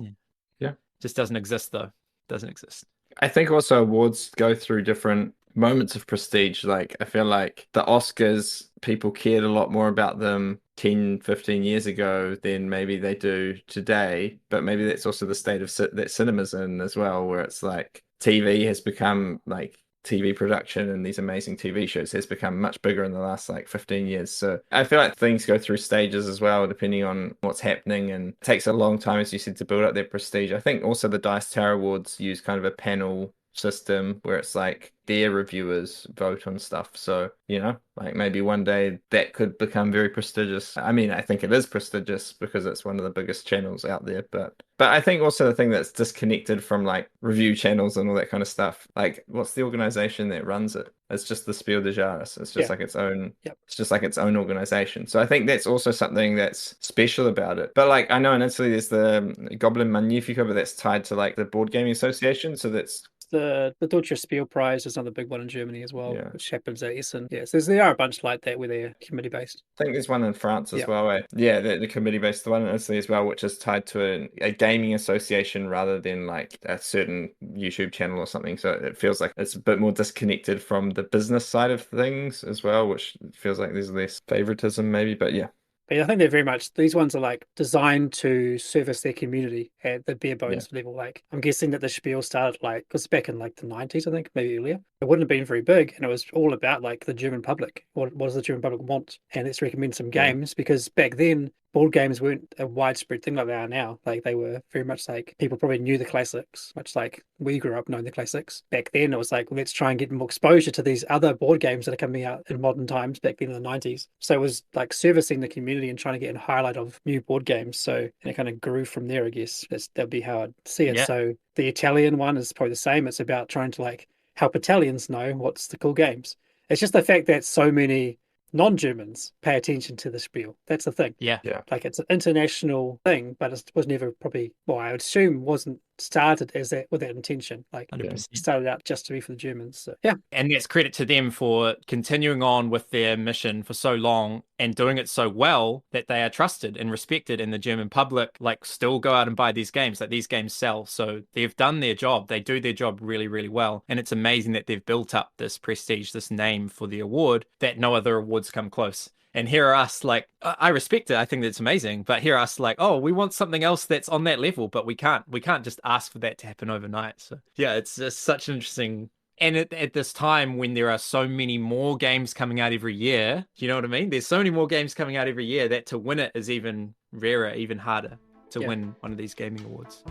Just doesn't exist, though. Doesn't exist. I think also awards go through different moments of prestige. Like, I feel like the Oscars, people cared a lot more about them 10, 15 years ago than maybe they do today. But maybe that's also the state of that cinema's in as well, where it's like TV has become like TV production and these amazing TV shows has become much bigger in the last like 15 years. So I feel like things go through stages as well, depending on what's happening, and it takes a long time, as you said, to build up their prestige. I think also the Dice Tower Awards use kind of a panel system where it's like their reviewers vote on stuff. So, you know, like maybe one day that could become very prestigious. I mean, I think it is prestigious because it's one of the biggest channels out there, but I think also the thing that's disconnected from like review channels and all that kind of stuff, like what's the organization that runs it? It's just the Spiel des Jahres. It's just like its own, it's just like its own organization. So I think that's also something that's special about it. But like, I know in Italy there's the Goblin Magnifico, but that's tied to like the Board Gaming Association. So that's the Deutsche Spiel Prize is another big one in Germany as well, Yeah. which happens at Essen. Yes, there are a bunch like that where they're committee based. I think there's one in France as well. Yeah, the committee-based one in Italy as well, which is tied to a gaming association rather than like a certain YouTube channel or something. So it feels like it's a bit more disconnected from the business side of things as well, which feels like there's less favoritism maybe. But yeah. But I think they're very much, these ones are like designed to service their community at the bare bones level. Like, I'm guessing that the Spiel started like, because back in like the 90s, I think, maybe earlier. It wouldn't have been very big, and it was all about like the German public. What does the German public want? And let's recommend some games, because back then, board games weren't a widespread thing like they are now. Like, they were very much like, people probably knew the classics, much like we grew up knowing the classics. Back then, it was like, let's try and get more exposure to these other board games that are coming out in modern times back then in the 90s. So it was like servicing the community and trying to get a highlight of new board games. So, and it kind of grew from there, I guess. That'd be how I'd see it. Yeah. So the Italian one is probably the same. It's about trying to like help Italians know what's the cool games. It's just the fact that so many non-Germans pay attention to the Spiel. That's the thing. Yeah. Like, it's an international thing, but it was never probably, well, I would assume wasn't started as that with that intention. Like, 100%. it started out just to be for the Germans. So, yeah. And that's credit to them for continuing on with their mission for so long and doing it so well that they are trusted and respected, and the German public like still go out and buy these games. Like, these games sell. So they've done their job. They do their job really, really well. And it's amazing that they've built up this prestige, this name for the award that no other awards come close. And here are us like, I respect it. I think that's amazing. But here are us like, oh, we want something else that's on that level, but we can't just ask for that to happen overnight. So yeah, it's just such an interesting. And at this time when there are so many more games coming out every year, you know what I mean? There's so many more games coming out every year that to win it is even rarer, even harder to win one of these gaming awards.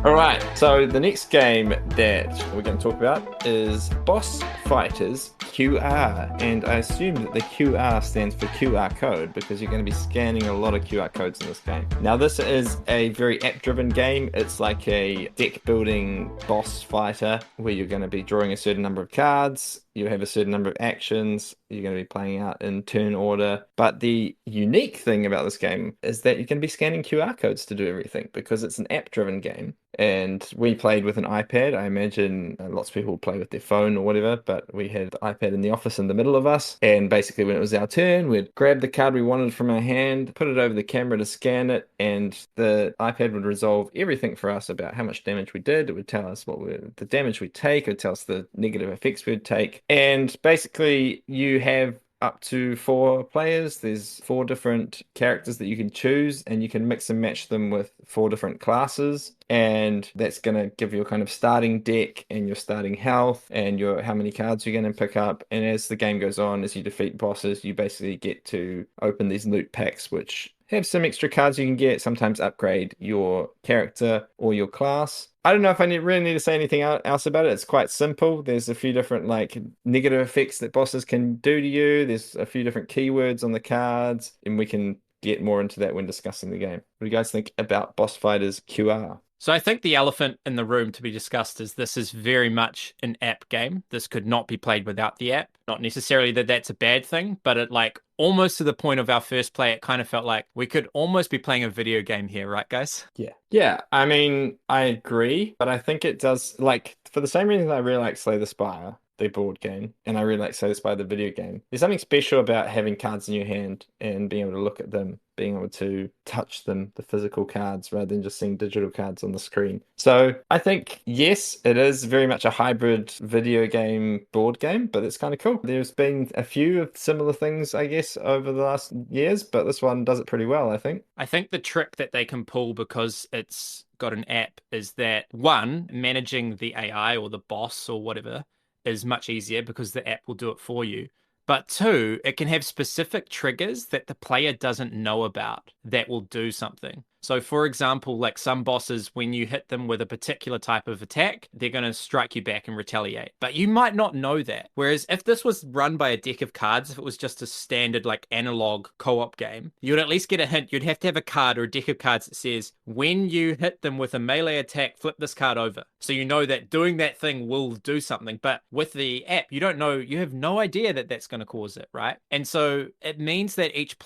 All right, so the next game that we're going to talk about is Boss Fighters QR, and I assume that the QR stands for QR code because you're going to be scanning a lot of QR codes in this game. Now, this is a very app-driven game. It's like a deck-building boss fighter where you're going to be drawing a certain number of cards. You have a certain number of actions you're going to be playing out in turn order. But the unique thing about this game is that you're going to be scanning QR codes to do everything because it's an app-driven game. And we played with an iPad. I imagine lots of people play with their phone or whatever, but we had the iPad in the office in the middle of us. And basically when it was our turn, we'd grab the card we wanted from our hand, put it over the camera to scan it, and the iPad would resolve everything for us about how much damage we did. It would tell us the damage we'd take. It would tell us the negative effects we'd take. And basically you have up to 4 players. There's 4 different characters that you can choose, and you can mix and match them with 4 different classes. And that's going to give you a kind of starting deck and your starting health and your how many cards you're going to pick up. And as the game goes on, as you defeat bosses, you basically get to open these loot packs, which have some extra cards you can get, sometimes upgrade your character or your class. I don't know if I really need to say anything else about it. It's quite simple. There's a few different like negative effects that bosses can do to you. There's a few different keywords on the cards, and we can get more into that when discussing the game. What do you guys think about Boss Fighters QR? So I think the elephant in the room to be discussed is this is very much an app game. This could not be played without the app. Not necessarily that that's a bad thing, but it like almost to the point of our first play, it kind of felt like we could almost be playing a video game here, right, guys? Yeah. Yeah, I mean, I agree, but I think it does, like, for the same reason I really like Slay the Spire, the board game, and I really like Slay the Spire, the video game. There's something special about having cards in your hand and being able to look at them, being able to touch them, the physical cards, rather than just seeing digital cards on the screen. So I think, yes, it is very much a hybrid video game, board game, but it's kind of cool. There's been a few of similar things, I guess, over the last years, but this one does it pretty well, I think. I think the trick that they can pull because it's got an app is that, one, managing the AI or the boss or whatever is much easier because the app will do it for you. But 2, it can have specific triggers that the player doesn't know about that will do something. So, for example, like some bosses, when you hit them with a particular type of attack, they're going to strike you back and retaliate. But you might not know that. Whereas if this was run by a deck of cards, if it was just a standard like analog co-op game, you'd at least get a hint. You'd have to have a card or a deck of cards that says, when you hit them with a melee attack, flip this card over. So you know that doing that thing will do something. But with the app, you don't know, you have no idea that that's going to cause it, right? And so it means that each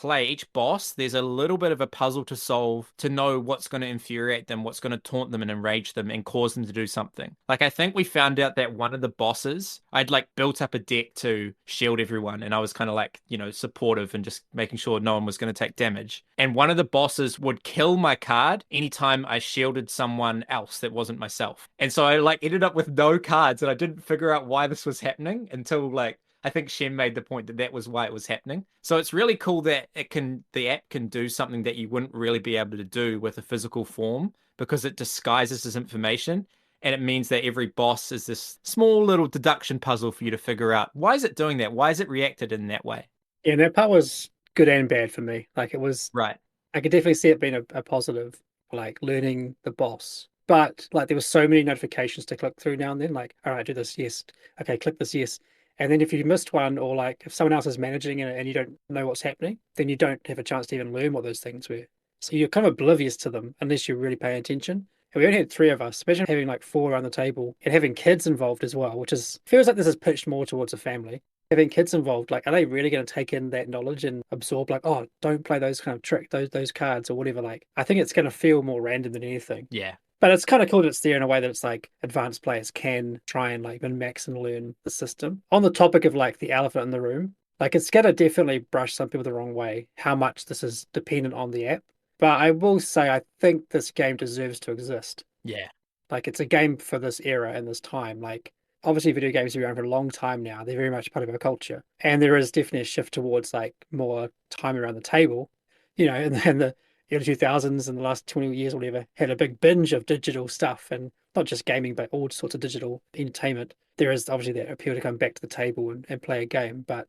boss, there's a little bit of a puzzle to solve to know what's going to infuriate them, what's going to taunt them and enrage them and cause them to do something. Like, I think we found out that one of the bosses, I'd like built up a deck to shield everyone, and I was kind of like, supportive and just making sure no one was going to take damage. And one of the bosses would kill my card anytime I shielded someone else that wasn't myself. And so I like ended up with no cards, and I didn't figure out why this was happening until like I think Shem made the point that that was why it was happening. So it's really cool that the app can do something that you wouldn't really be able to do with a physical form because it disguises this information. And it means that every boss is this small little deduction puzzle for you to figure out, why is it doing that? Why is it reacted in that way? Yeah, and that part was good and bad for me. Like, it was, right. I could definitely see it being a positive, like learning the boss. But like, there were so many notifications to click through now and then. Like, all right, do this, yes. Okay, click this, yes. And then if you missed one, or like if someone else is managing it and you don't know what's happening, then you don't have a chance to even learn what those things were. So you're kind of oblivious to them unless you're really paying attention. And we only had 3 of us. Imagine having like 4 around the table and having kids involved as well, which feels like this is pitched more towards a family. Having kids involved, like, are they really going to take in that knowledge and absorb, like, oh, don't play those kind of trick, those cards or whatever? Like, I think it's going to feel more random than anything. Yeah. But it's kind of cool that it's there in a way that it's like advanced players can try and like min-max and learn the system. On the topic of like the elephant in the room, like it's going to definitely brush some people the wrong way, how much this is dependent on the app. But I will say, I think this game deserves to exist. Yeah. Like, it's a game for this era and this time. Like, obviously video games have been around for a long time now. They're very much part of our culture. And there is definitely a shift towards like more time around the table. And the early 2000s and the last 20 years or whatever had a big binge of digital stuff, and not just gaming, but all sorts of digital entertainment. There is obviously that appeal to come back to the table and play a game, but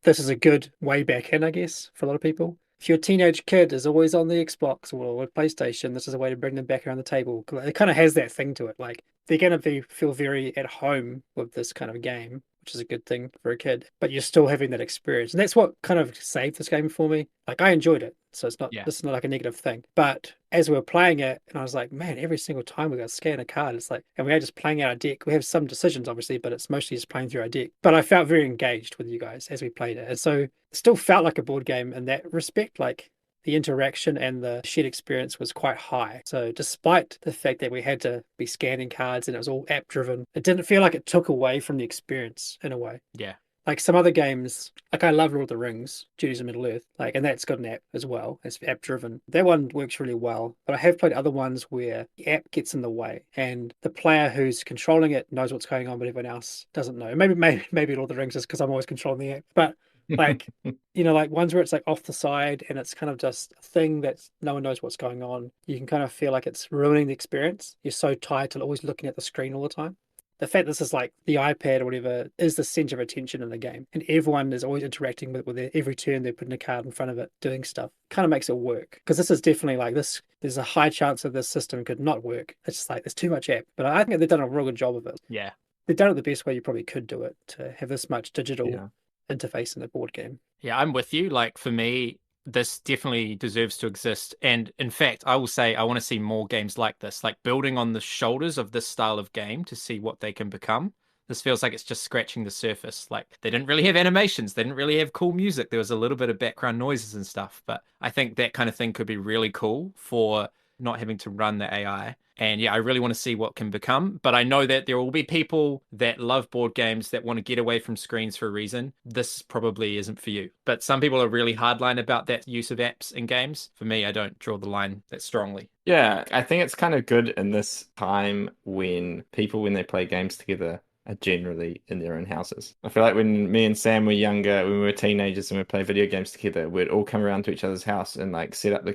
this is a good way back in, I guess, for a lot of people. If your teenage kid is always on the Xbox or PlayStation, this is a way to bring them back around the table. It kind of has that thing to it. Like, they're going to feel very at home with this kind of game, which is a good thing for a kid, but you're still having that experience. And that's what kind of saved this game for me. Like, I enjoyed it. So this is not like a negative thing. But as we were playing it, and I was like, man, every single time we got to scan a card, it's like, and we are just playing out our deck. We have some decisions, obviously, but it's mostly just playing through our deck. But I felt very engaged with you guys as we played it. And so it still felt like a board game in that respect. Like, the interaction and the shared experience was quite high. So despite the fact that we had to be scanning cards and it was all app driven, it didn't feel like it took away from the experience in a way. Yeah. Like some other games, like I love Lord of the Rings, Duties of Middle-earth, like, and that's got an app as well. It's app driven. That one works really well. But I have played other ones where the app gets in the way and the player who's controlling it knows what's going on, but everyone else doesn't know. Maybe Lord of the Rings is because I'm always controlling the app. But Like, like ones where it's like off the side and it's kind of just a thing that no one knows what's going on. You can kind of feel like it's ruining the experience. You're so tired to always looking at the screen all the time. The fact this is like the iPad or whatever is the center of attention in the game, and everyone is always interacting with it. Every turn they're putting a card in front of it, doing stuff, kind of makes it work. Because this is definitely like this. There's a high chance that this system could not work. It's just like there's too much app, but I think they've done a real good job of it. Yeah. They've done it the best way you probably could do it, to have this much digital Yeah. interface in a board game. Yeah, I'm with you. Like for me, this definitely deserves to exist. And in fact, I will say I want to see more games like this, like building on the shoulders of this style of game to see what they can become. This feels like it's just scratching the surface. Like they didn't really have animations, they didn't really have cool music. There was a little bit of background noises and stuff, but I think that kind of thing could be really cool for not having to run the AI. And yeah, I really want to see what can become. But I know that there will be people that love board games that want to get away from screens for a reason. This probably isn't for you. But some people are really hardline about that use of apps in games. For me, I don't draw the line that strongly. Yeah, I think it's kind of good in this time when people, when they play games together, are generally in their own houses. I feel like when me and Sam were younger, when we were teenagers and we play video games together, we'd all come around to each other's house and like set up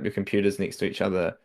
your computers next to each other.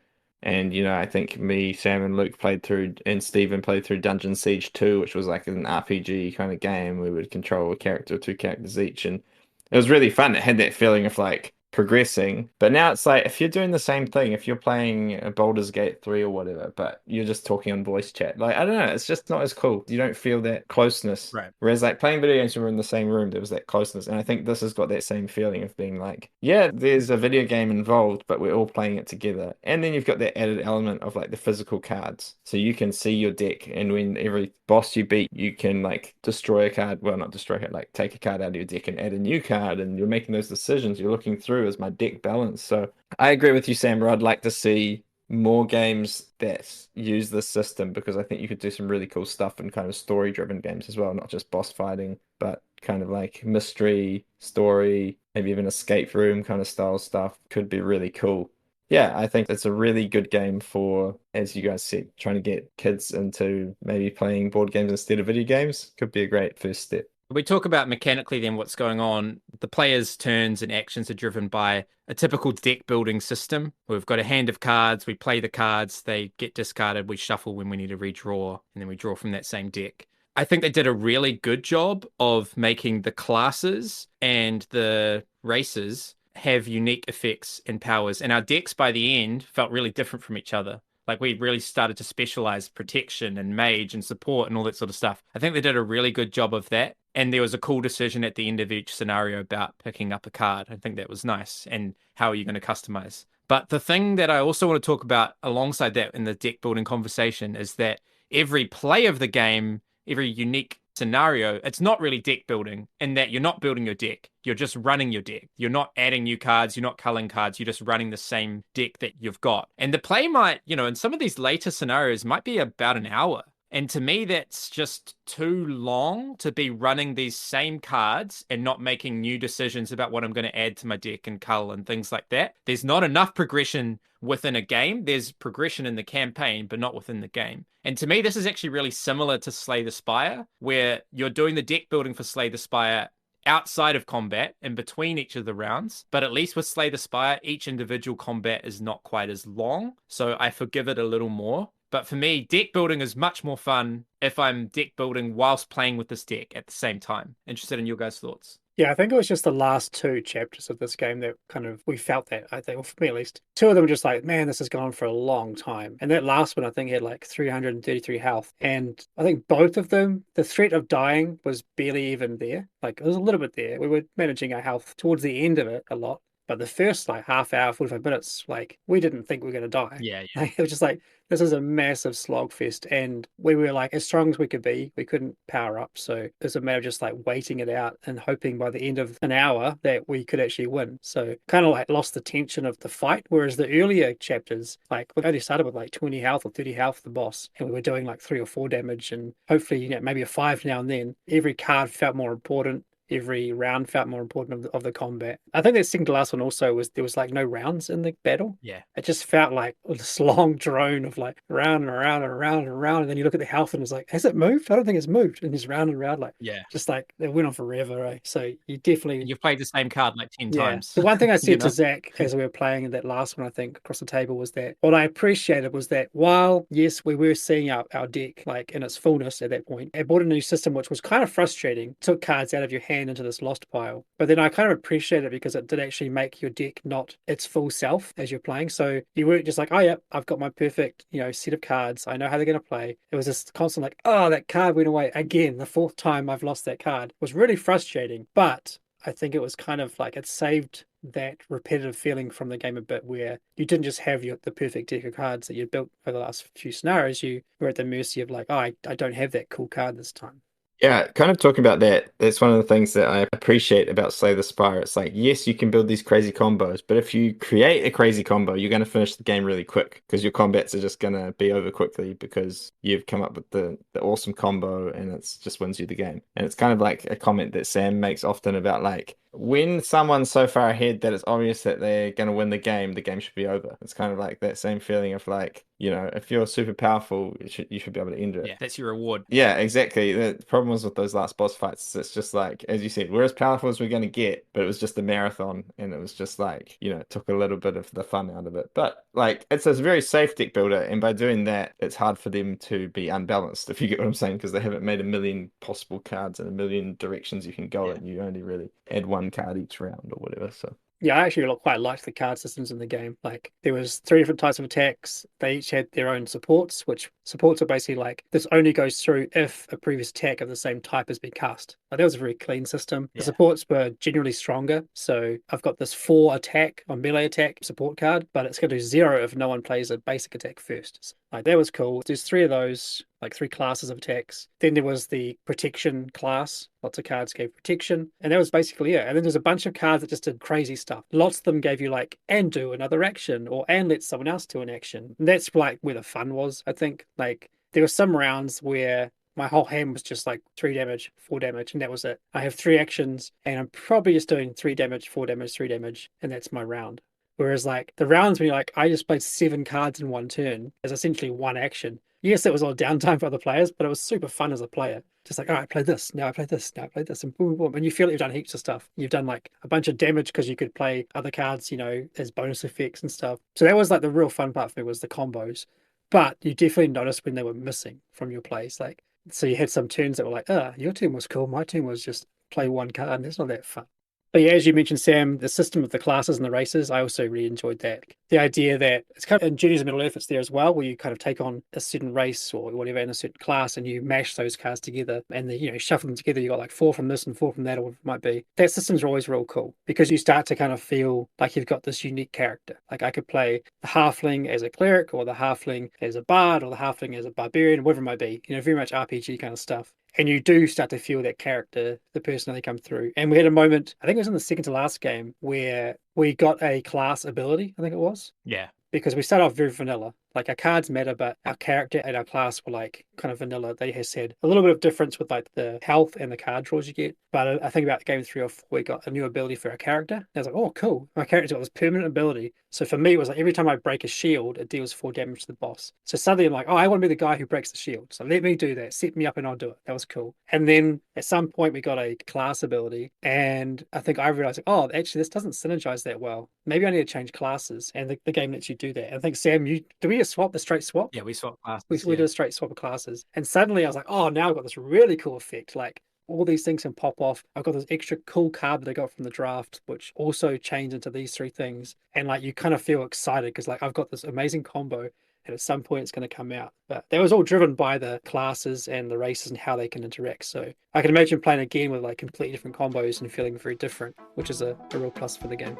And I think me, Sam, and Luke played through, and Steven played through Dungeon Siege 2, which was like an RPG kind of game. We would control a character or two characters each, and it was really fun. It had that feeling of like progressing. But now it's like if you're doing the same thing, if you're playing a Baldur's Gate 3 or whatever, but you're just talking on voice chat, like I don't know, it's just not as cool. You don't feel that closeness. Right. Whereas like playing video games when we're in the same room, there was that closeness. And I think this has got that same feeling of being like, yeah, there's a video game involved, but we're all playing it together. And then you've got that added element of like the physical cards. So you can see your deck, and when every boss you beat, you can like destroy a card. Well, not destroy it, like take a card out of your deck and add a new card, and you're making those decisions. You're looking through, is my deck balanced? So I agree with you, Sam. I'd like to see more games that use this system, because I think you could do some really cool stuff in kind of story-driven games as well, not just boss fighting, but kind of like mystery, story, maybe even escape room kind of style stuff could be really cool. Yeah, I think it's a really good game for, as you guys said, trying to get kids into maybe playing board games instead of video games. Could be a great first step. We talk about mechanically then what's going on. The players' turns and actions are driven by a typical deck building system. We've got a hand of cards, we play the cards, they get discarded, we shuffle when we need to redraw, and then we draw from that same deck. I think they did a really good job of making the classes and the races have unique effects and powers. And our decks by the end felt really different from each other. Like we really started to specialize protection and mage and support and all that sort of stuff. I think they did a really good job of that. And there was a cool decision at the end of each scenario about picking up a card. I think that was nice. And how are you going to customize? But the thing that I also want to talk about alongside that in the deck building conversation is that every play of the game, every unique scenario, it's not really deck building in that you're not building your deck. You're just running your deck. You're not adding new cards. You're not culling cards. You're just running the same deck that you've got. And the play might, in some of these later scenarios might be about an hour. And to me, that's just too long to be running these same cards and not making new decisions about what I'm going to add to my deck and cull and things like that. There's not enough progression within a game. There's progression in the campaign, but not within the game. And to me, this is actually really similar to Slay the Spire, where you're doing the deck building for Slay the Spire outside of combat and between each of the rounds. But at least with Slay the Spire, each individual combat is not quite as long. So I forgive it a little more. But for me, deck building is much more fun if I'm deck building whilst playing with this deck at the same time. Interested in your guys' thoughts. Yeah, I think it was just the last two chapters of this game that kind of, we felt that, I think, well, for me at least. Two of them were just like, man, this has gone on for a long time. And that last one, I think, had like 333 health. And I think both of them, the threat of dying was barely even there. Like, it was a little bit there. We were managing our health towards the end of it a lot. But the first like half hour, 45 minutes, like we didn't think we were going to die. Yeah. Like, it was just like, this is a massive slog fest. And we were like, as strong as we could be, we couldn't power up. So it was a matter of just like waiting it out and hoping by the end of an hour that we could actually win. So kind of like lost the tension of the fight. Whereas the earlier chapters, like we only started with like 20 health or 30 health for the boss. And we were doing like 3 or 4 damage and hopefully, maybe a 5 now and then. Every card felt more important. every round felt more important of the combat. I think the second to last one also was there was like no rounds in the battle. Yeah. It just felt like this long drone of like round and around and around and around. And then you look at the health and it's like, has it moved? I don't think it's moved. And it's round and round, like, Yeah. just like it went on forever. Right? So you definitely. You've played the same card like 10 times. The one thing I said to know? Zach as we were playing in that last one, I think, across the table was that what I appreciated was that while, yes, we were seeing our deck like in its fullness at that point, it brought a new system which was kind of frustrating, took cards out of your hand into this lost pile. But then I kind of appreciated it because it did actually make your deck not its full self as you're playing. So you weren't just like, oh, yeah, I've got my perfect, set of cards. I know how they're going to play. It was this constant like, oh, that card went away again. The fourth time I've lost that card. It was really frustrating. But I think it was kind of like it saved that repetitive feeling from the game a bit, where you didn't just have the perfect deck of cards that you built over the last few scenarios. You were at the mercy of like, oh, I don't have that cool card this time. Yeah, kind of talking about that, that's one of the things that I appreciate about Slay the Spire. It's like, yes, you can build these crazy combos, but if you create a crazy combo, you're going to finish the game really quick because your combats are just going to be over quickly because you've come up with the awesome combo and it's just wins you the game. And it's kind of like a comment that Sam makes often about like, when someone's so far ahead that it's obvious that they're going to win the game should be over. It's kind of like that same feeling of like, if you're super powerful, you should be able to end it. Yeah, that's your reward. Yeah, exactly. The problem was with those last boss fights, it's just like, as you said, we're as powerful as we're going to get, but it was just a marathon, and it was just like, it took a little bit of the fun out of it. But like, it's a very safe deck builder, and by doing that, it's hard for them to be unbalanced, if you get what I'm saying, because they haven't made a million possible cards and a million directions you can go in. You only really add one card each round or whatever, so. Yeah, I actually quite liked the card systems in the game. Like, there was 3 different types of attacks. They each had their own supports, which supports are basically like, this only goes through if a previous attack of the same type has been cast. Like, that was a very clean system. The supports were generally stronger. So I've got this 4 attack on melee attack support card, but it's going to do 0 if no one plays a basic attack first. So, like, that was cool. There's 3 of those, like 3 classes of attacks. Then there was the protection class. Lots of cards gave protection. And that was basically it. And then there's a bunch of cards that just did crazy stuff. Lots of them gave you like, and do another action, or and let someone else do an action. And that's like where the fun was, I think. Like, there were some rounds where my whole hand was just like 3 damage, 4 damage, and that was it. I have 3 actions, and I'm probably just doing 3 damage, 4 damage, 3 damage, and that's my round. Whereas like the rounds when you're like, I just played 7 cards in one turn, is essentially one action. Yes, it was a lot of downtime for other players, but it was super fun as a player. Just like, all right, play this, now I play this, now I play this, and boom, boom, boom. And you feel like you've done heaps of stuff. You've done like a bunch of damage because you could play other cards, as bonus effects and stuff. So that was like the real fun part for me, was the combos. But you definitely noticed when they were missing from your plays. Like, so you had some turns that were like, your turn was cool, my turn was just play one card, and it's not that fun. But yeah, as you mentioned, Sam, the system of the classes and the races, I also really enjoyed that. The idea that it's kind of in Journeys of Middle-earth, it's there as well, where you kind of take on a certain race or whatever in a certain class, and you mash those cards together and then, shuffle them together. You got like 4 from this and 4 from that, or whatever it might be. That system's always real cool because you start to kind of feel like you've got this unique character. Like, I could play the halfling as a cleric, or the halfling as a bard, or the halfling as a barbarian, whatever it might be. Very much RPG kind of stuff. And you do start to feel that character, the person they come through. And we had a moment, I think it was in the second to last game, where we got a class ability, I think it was. Yeah. Because we started off very vanilla. Like, our cards matter, but our character and our class were like kind of vanilla. They has had a little bit of difference with like the health and the card draws you get. But I think about game 3 or 4, we got a new ability for our character. And I was like, oh, cool. My character's got this permanent ability. So for me, it was like every time I break a shield, it deals 4 damage to the boss. So suddenly I'm like, oh, I want to be the guy who breaks the shield. So let me do that. Set me up and I'll do it. That was cool. And then at some point we got a class ability. And I think I realized, oh, actually, this doesn't synergize that well. Maybe I need to change classes. And the game lets you do that. And I think, Sam, did we just swap the straight swap? Yeah, we swapped classes. We did a straight swap of classes. And suddenly I was like, oh, now I've got this really cool effect. Like, all these things can pop off. I've got this extra cool card that I got from the draft, which also changed into these 3 things. And like, you kind of feel excited because like, I've got this amazing combo, and at some point it's going to come out. But that was all driven by the classes and the races and how they can interact. So I can imagine playing again with like completely different combos and feeling very different, which is a real plus for the game.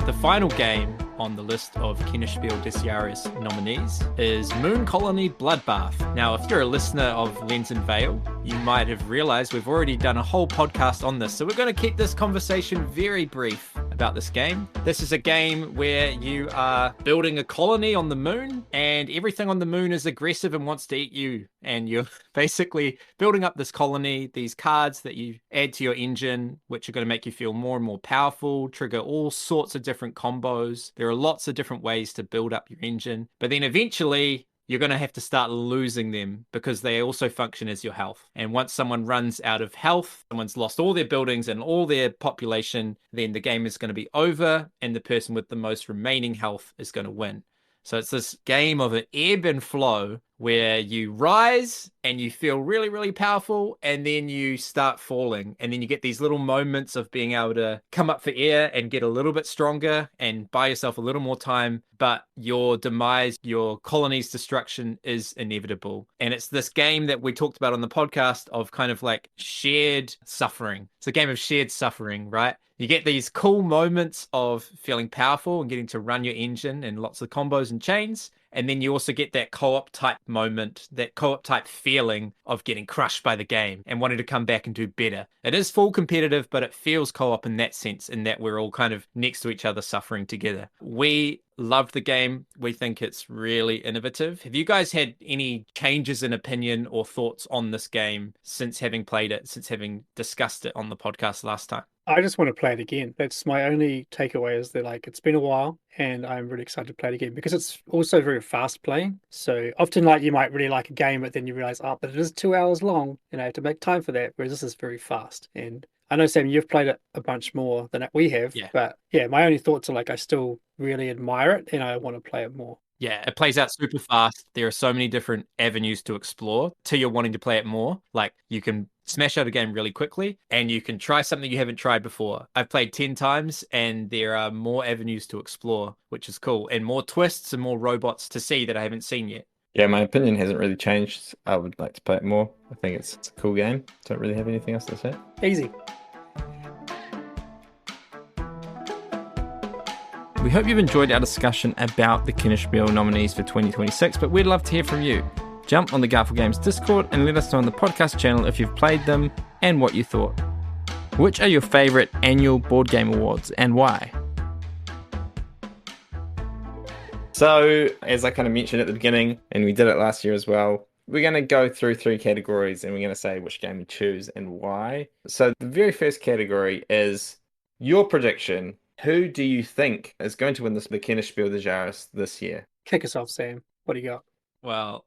The final game on the list of Kennerspiel Des Jahres nominees is Moon Colony Bloodbath. Now, if you're a listener of Lens and Veil, you might have realized we've already done a whole podcast on this, so we're going to keep this conversation very brief about this game. This is a game where you are building a colony on the moon, and everything on the moon is aggressive and wants to eat you. And you're basically building up this colony, these cards that you add to your engine, which are going to make you feel more and more powerful, trigger all sorts of different combos. There are lots of different ways to build up your engine. But then eventually, you're going to have to start losing them because they also function as your health. And once someone runs out of health, someone's lost all their buildings and all their population, then the game is going to be over and the person with the most remaining health is going to win. So it's this game of an ebb and flow where you rise and you feel really, really powerful, and then you start falling. And then you get these little moments of being able to come up for air and get a little bit stronger and buy yourself a little more time. But your demise, your colony's destruction is inevitable. And it's this game that we talked about on the podcast of kind of like shared suffering. It's a game of shared suffering, right? You get these cool moments of feeling powerful and getting to run your engine and lots of combos and chains. And then you also get that co-op type moment, that co-op type feeling of getting crushed by the game and wanting to come back and do better. It is full competitive, but it feels co-op in that sense, in that we're all kind of next to each other suffering together. We loved the game. We think it's really innovative. Have you guys had any changes in opinion or thoughts on this game since having played it, since having discussed it on the podcast last time? I just want to play it again. That's my only takeaway, is that like it's been a while and I'm really excited to play it again because it's also very fast playing. So often like you might really like a game, but then you realize, oh, but it is 2 hours long and I have to make time for that. Whereas this is very fast. And I know, Sam, you've played it a bunch more than we have. Yeah. But yeah, my only thoughts are like I still really admire it and I want to play it more. Yeah, it plays out super fast. There are so many different avenues to explore till you're wanting to play it more. Like you can smash out a game really quickly and you can try something you haven't tried before. I've played 10 times and there are more avenues to explore, which is cool, and more twists and more robots to see that I haven't seen yet. Yeah, my opinion hasn't really changed. I would like to play it more. I think it's a cool game. Don't really have anything else to say. Easy. We hope you've enjoyed our discussion about the Kennerspiel nominees for 2026, but we'd love to hear from you. Jump on the Garphill Games Discord and let us know on the podcast channel if you've played them and what you thought. Which are your favourite annual board game awards and why? So, as I kind of mentioned at the beginning, and we did it last year as well, we're going to go through 3 categories and we're going to say which game we choose and why. So the very first category is your prediction. Who do you think is going to win the Kennerspiel Des Jahres this year? Kick us off, Sam. What do you got? Well,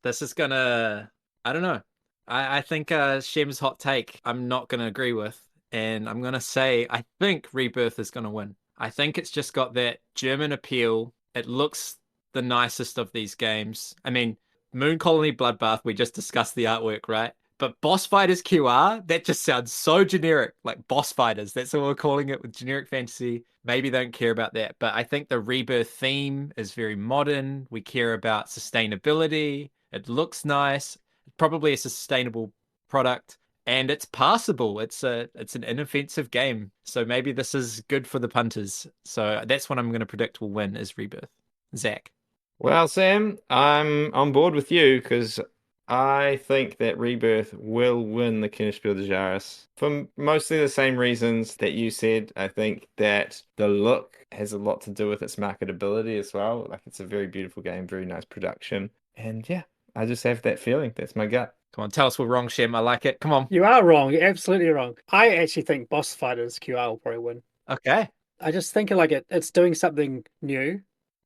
this is gonna, I don't know. I think Shem's hot take I'm not gonna agree with. And I'm gonna say I think Rebirth is gonna win. I think it's just got that German appeal. It looks the nicest of these games. I mean, Moon Colony Bloodbath, we just discussed the artwork, right? But Boss Fighters QR, that just sounds so generic, like Boss Fighters. That's what we're calling it with generic fantasy. Maybe they don't care about that. But I think the Rebirth theme is very modern. We care about sustainability. It looks nice. Probably a sustainable product. And it's passable. It's an inoffensive game. So maybe this is good for the punters. So that's what I'm going to predict will win is Rebirth. Zach. Well, Sam, I'm on board with you because I think that Rebirth will win the Kennerspiel Des Jahres for mostly the same reasons that you said. I think that the look has a lot to do with its marketability as well. Like, it's a very beautiful game, very nice production. And yeah, I just have that feeling. That's my gut. Come on, tell us we're wrong, Shem. I like it. Come on. You are wrong. You're absolutely wrong. I actually think Boss Fighters QR will probably win. Okay. I just think like it's doing something new.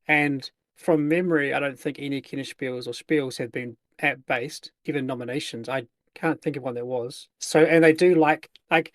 And from memory, I don't think any Kennerspiels or Spiels have been app-based, given nominations. I can't think of one that was. So, and they do like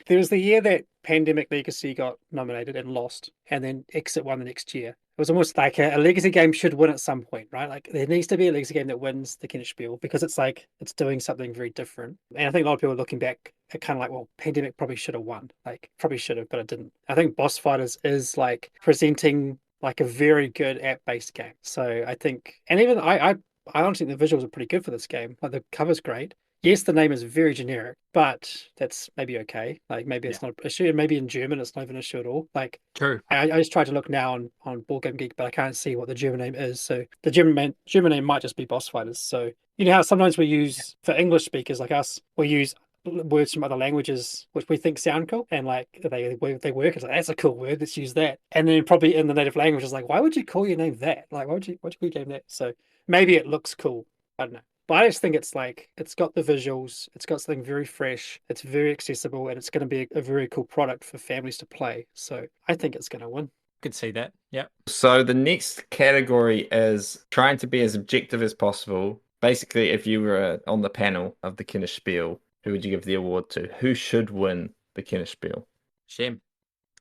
there was the year that Pandemic Legacy got nominated and lost, and then Exit won the next year. It was almost like a legacy game should win at some point, right? Like there needs to be a legacy game that wins the Kennerspiel because it's like it's doing something very different. And I think a lot of people are looking back at kind of like, well, Pandemic probably should have won. Like probably should have, but it didn't. I think Boss Fighters is like presenting like a very good app-based game. So I think, and even I honestly think the visuals are pretty good for this game. Like the cover's great. Yes, the name is very generic, but that's maybe okay. Like maybe it's not an issue. And maybe in German it's not even an issue at all. Like true. I just tried to look now on Board Game Geek, but I can't see what the German name is. So the German name might just be Boss Fighters. So you know how sometimes we use for English speakers like us, we use words from other languages which we think sound cool, and like they work. It's like, that's a cool word. Let's use that. And then probably in the native language, it's like, why would you call your name that? Like, why'd you call your name that? So maybe it looks cool. I don't know. But I just think it's like it's got the visuals, it's got something very fresh, it's very accessible, and it's going to be a very cool product for families to play. So I think it's going to win. Could see that. Yep. So the next category is trying to be as objective as possible. Basically, if you were on the panel of the Kennerspiel, who would you give the award to? Who should win the Kennerspiel? Shem.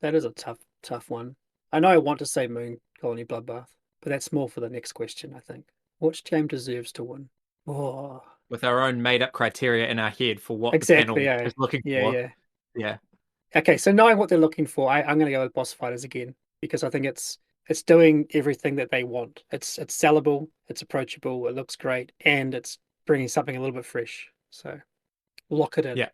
That is a tough one. I know I want to say Moon Colony Bloodbath, but that's more for the next question, I think. Which game deserves to win? Oh, With our own made up criteria in our head for what exactly. the panel is looking for. Yeah. Okay, so knowing what they're looking for, I'm going to go with Boss Fighters again because I think it's doing everything that they want. It's sellable, it's approachable, it looks great, and it's bringing something a little bit fresh. So lock it in. Yeah.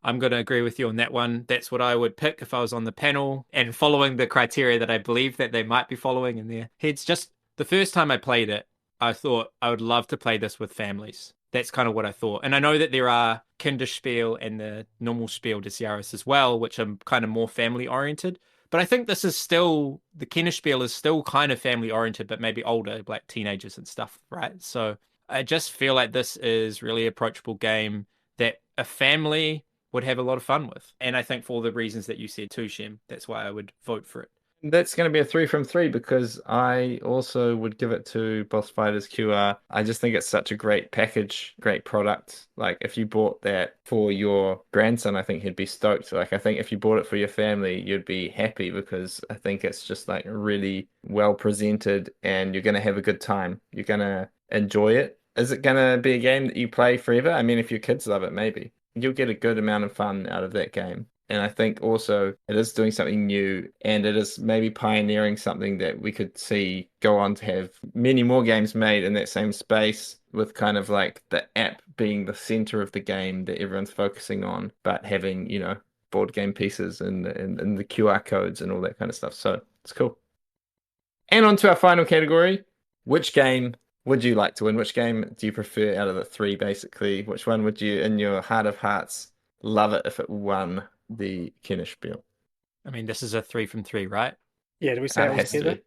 I'm going to agree with you on that one. That's what I would pick if I was on the panel and following the criteria that I believe that they might be following in their heads. Just the first time I played it, I thought I would love to play this with families. That's kind of what I thought. And I know that there are Kinderspiel and the normal Spiel des Jahres as well, which are kind of more family oriented. But I think this is still, the Kennerspiel is still kind of family oriented, but maybe older, like teenagers and stuff, right? So I just feel like this is really approachable game that a family would have a lot of fun with. And I think for all the reasons that you said too, Shem, that's why I would vote for it. That's going to be a 3 from 3 because I also would give it to Boss Fighters QR. I just think it's such a great package, great product. Like if you bought that for your grandson, I think he'd be stoked. Like I think if you bought it for your family, you'd be happy because I think it's just like really well presented and you're going to have a good time. You're going to enjoy it. Is it going to be a game that you play forever? I mean, if your kids love it, maybe. You'll get a good amount of fun out of that game. And I think also it is doing something new and it is maybe pioneering something that we could see go on to have many more games made in that same space with kind of like the app being the center of the game that everyone's focusing on, but having, you know, board game pieces and the QR codes and all that kind of stuff. So it's cool. And on to our final category. Which game would you like to win? Which game do you prefer out of the three, basically? Which one would you, in your heart of hearts, love it if it won the Kennerspiel? I mean, this is a 3 from 3, right? Yeah, do we say it all together?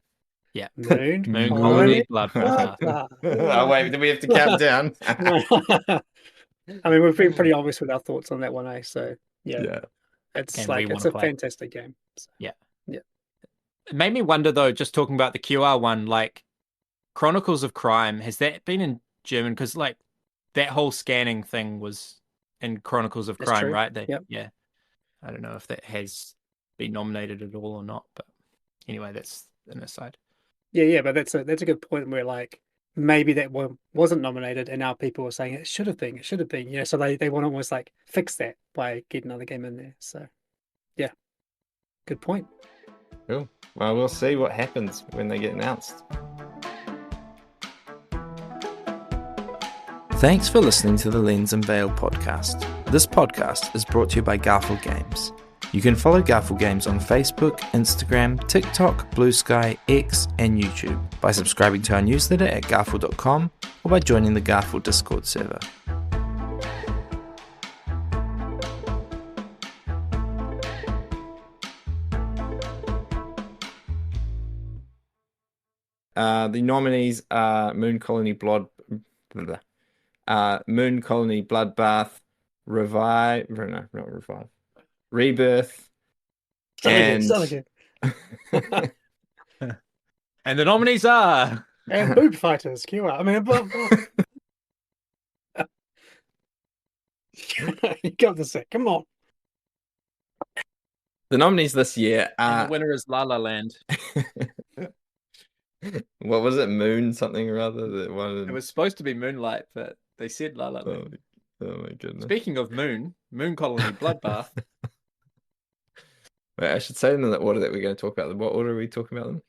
Yeah. Moon Colony Bloodbath. Oh, wait, do we have to count down? I mean, we've been pretty obvious with our thoughts on that one, eh? So, yeah. It's Game like, we it's wanna a play. fantastic game. So, Yeah. Yeah. It made me wonder, though, just talking about the QR one, like, Chronicles of Crime, has that been in German? Because, like, that whole scanning thing was in Chronicles of That's Crime, true. right? Yep. Yeah. I don't know if that has been nominated at all or not, but anyway, that's an aside. Yeah, but that's a good point where like maybe that one wasn't nominated and now people are saying it should have been, you know, so they want to almost like fix that by getting another game in there. So yeah. Good point. Cool. Well, we'll see what happens when they get announced. Thanks for listening to the Lens and Veil podcast. This podcast is brought to you by Garphill Games. You can follow Garphill Games on Facebook, Instagram, TikTok, Blue Sky, X, and YouTube by subscribing to our newsletter at garphill.com or by joining the Garphill Discord server. The nominees are Moon Colony Bloodbath, Rebirth, and And the nominees are and Boob Fighters QR. I mean, you got the set. Come on. the nominees this year and are the winner is La La Land. what was it? Moon something or other. That one. It was supposed to be Moonlight, but they said La La Land. Oh my goodness. Speaking of Moon Colony Bloodbath. Wait, I should say them in the order that we're going to talk about them. What order are we talking about them?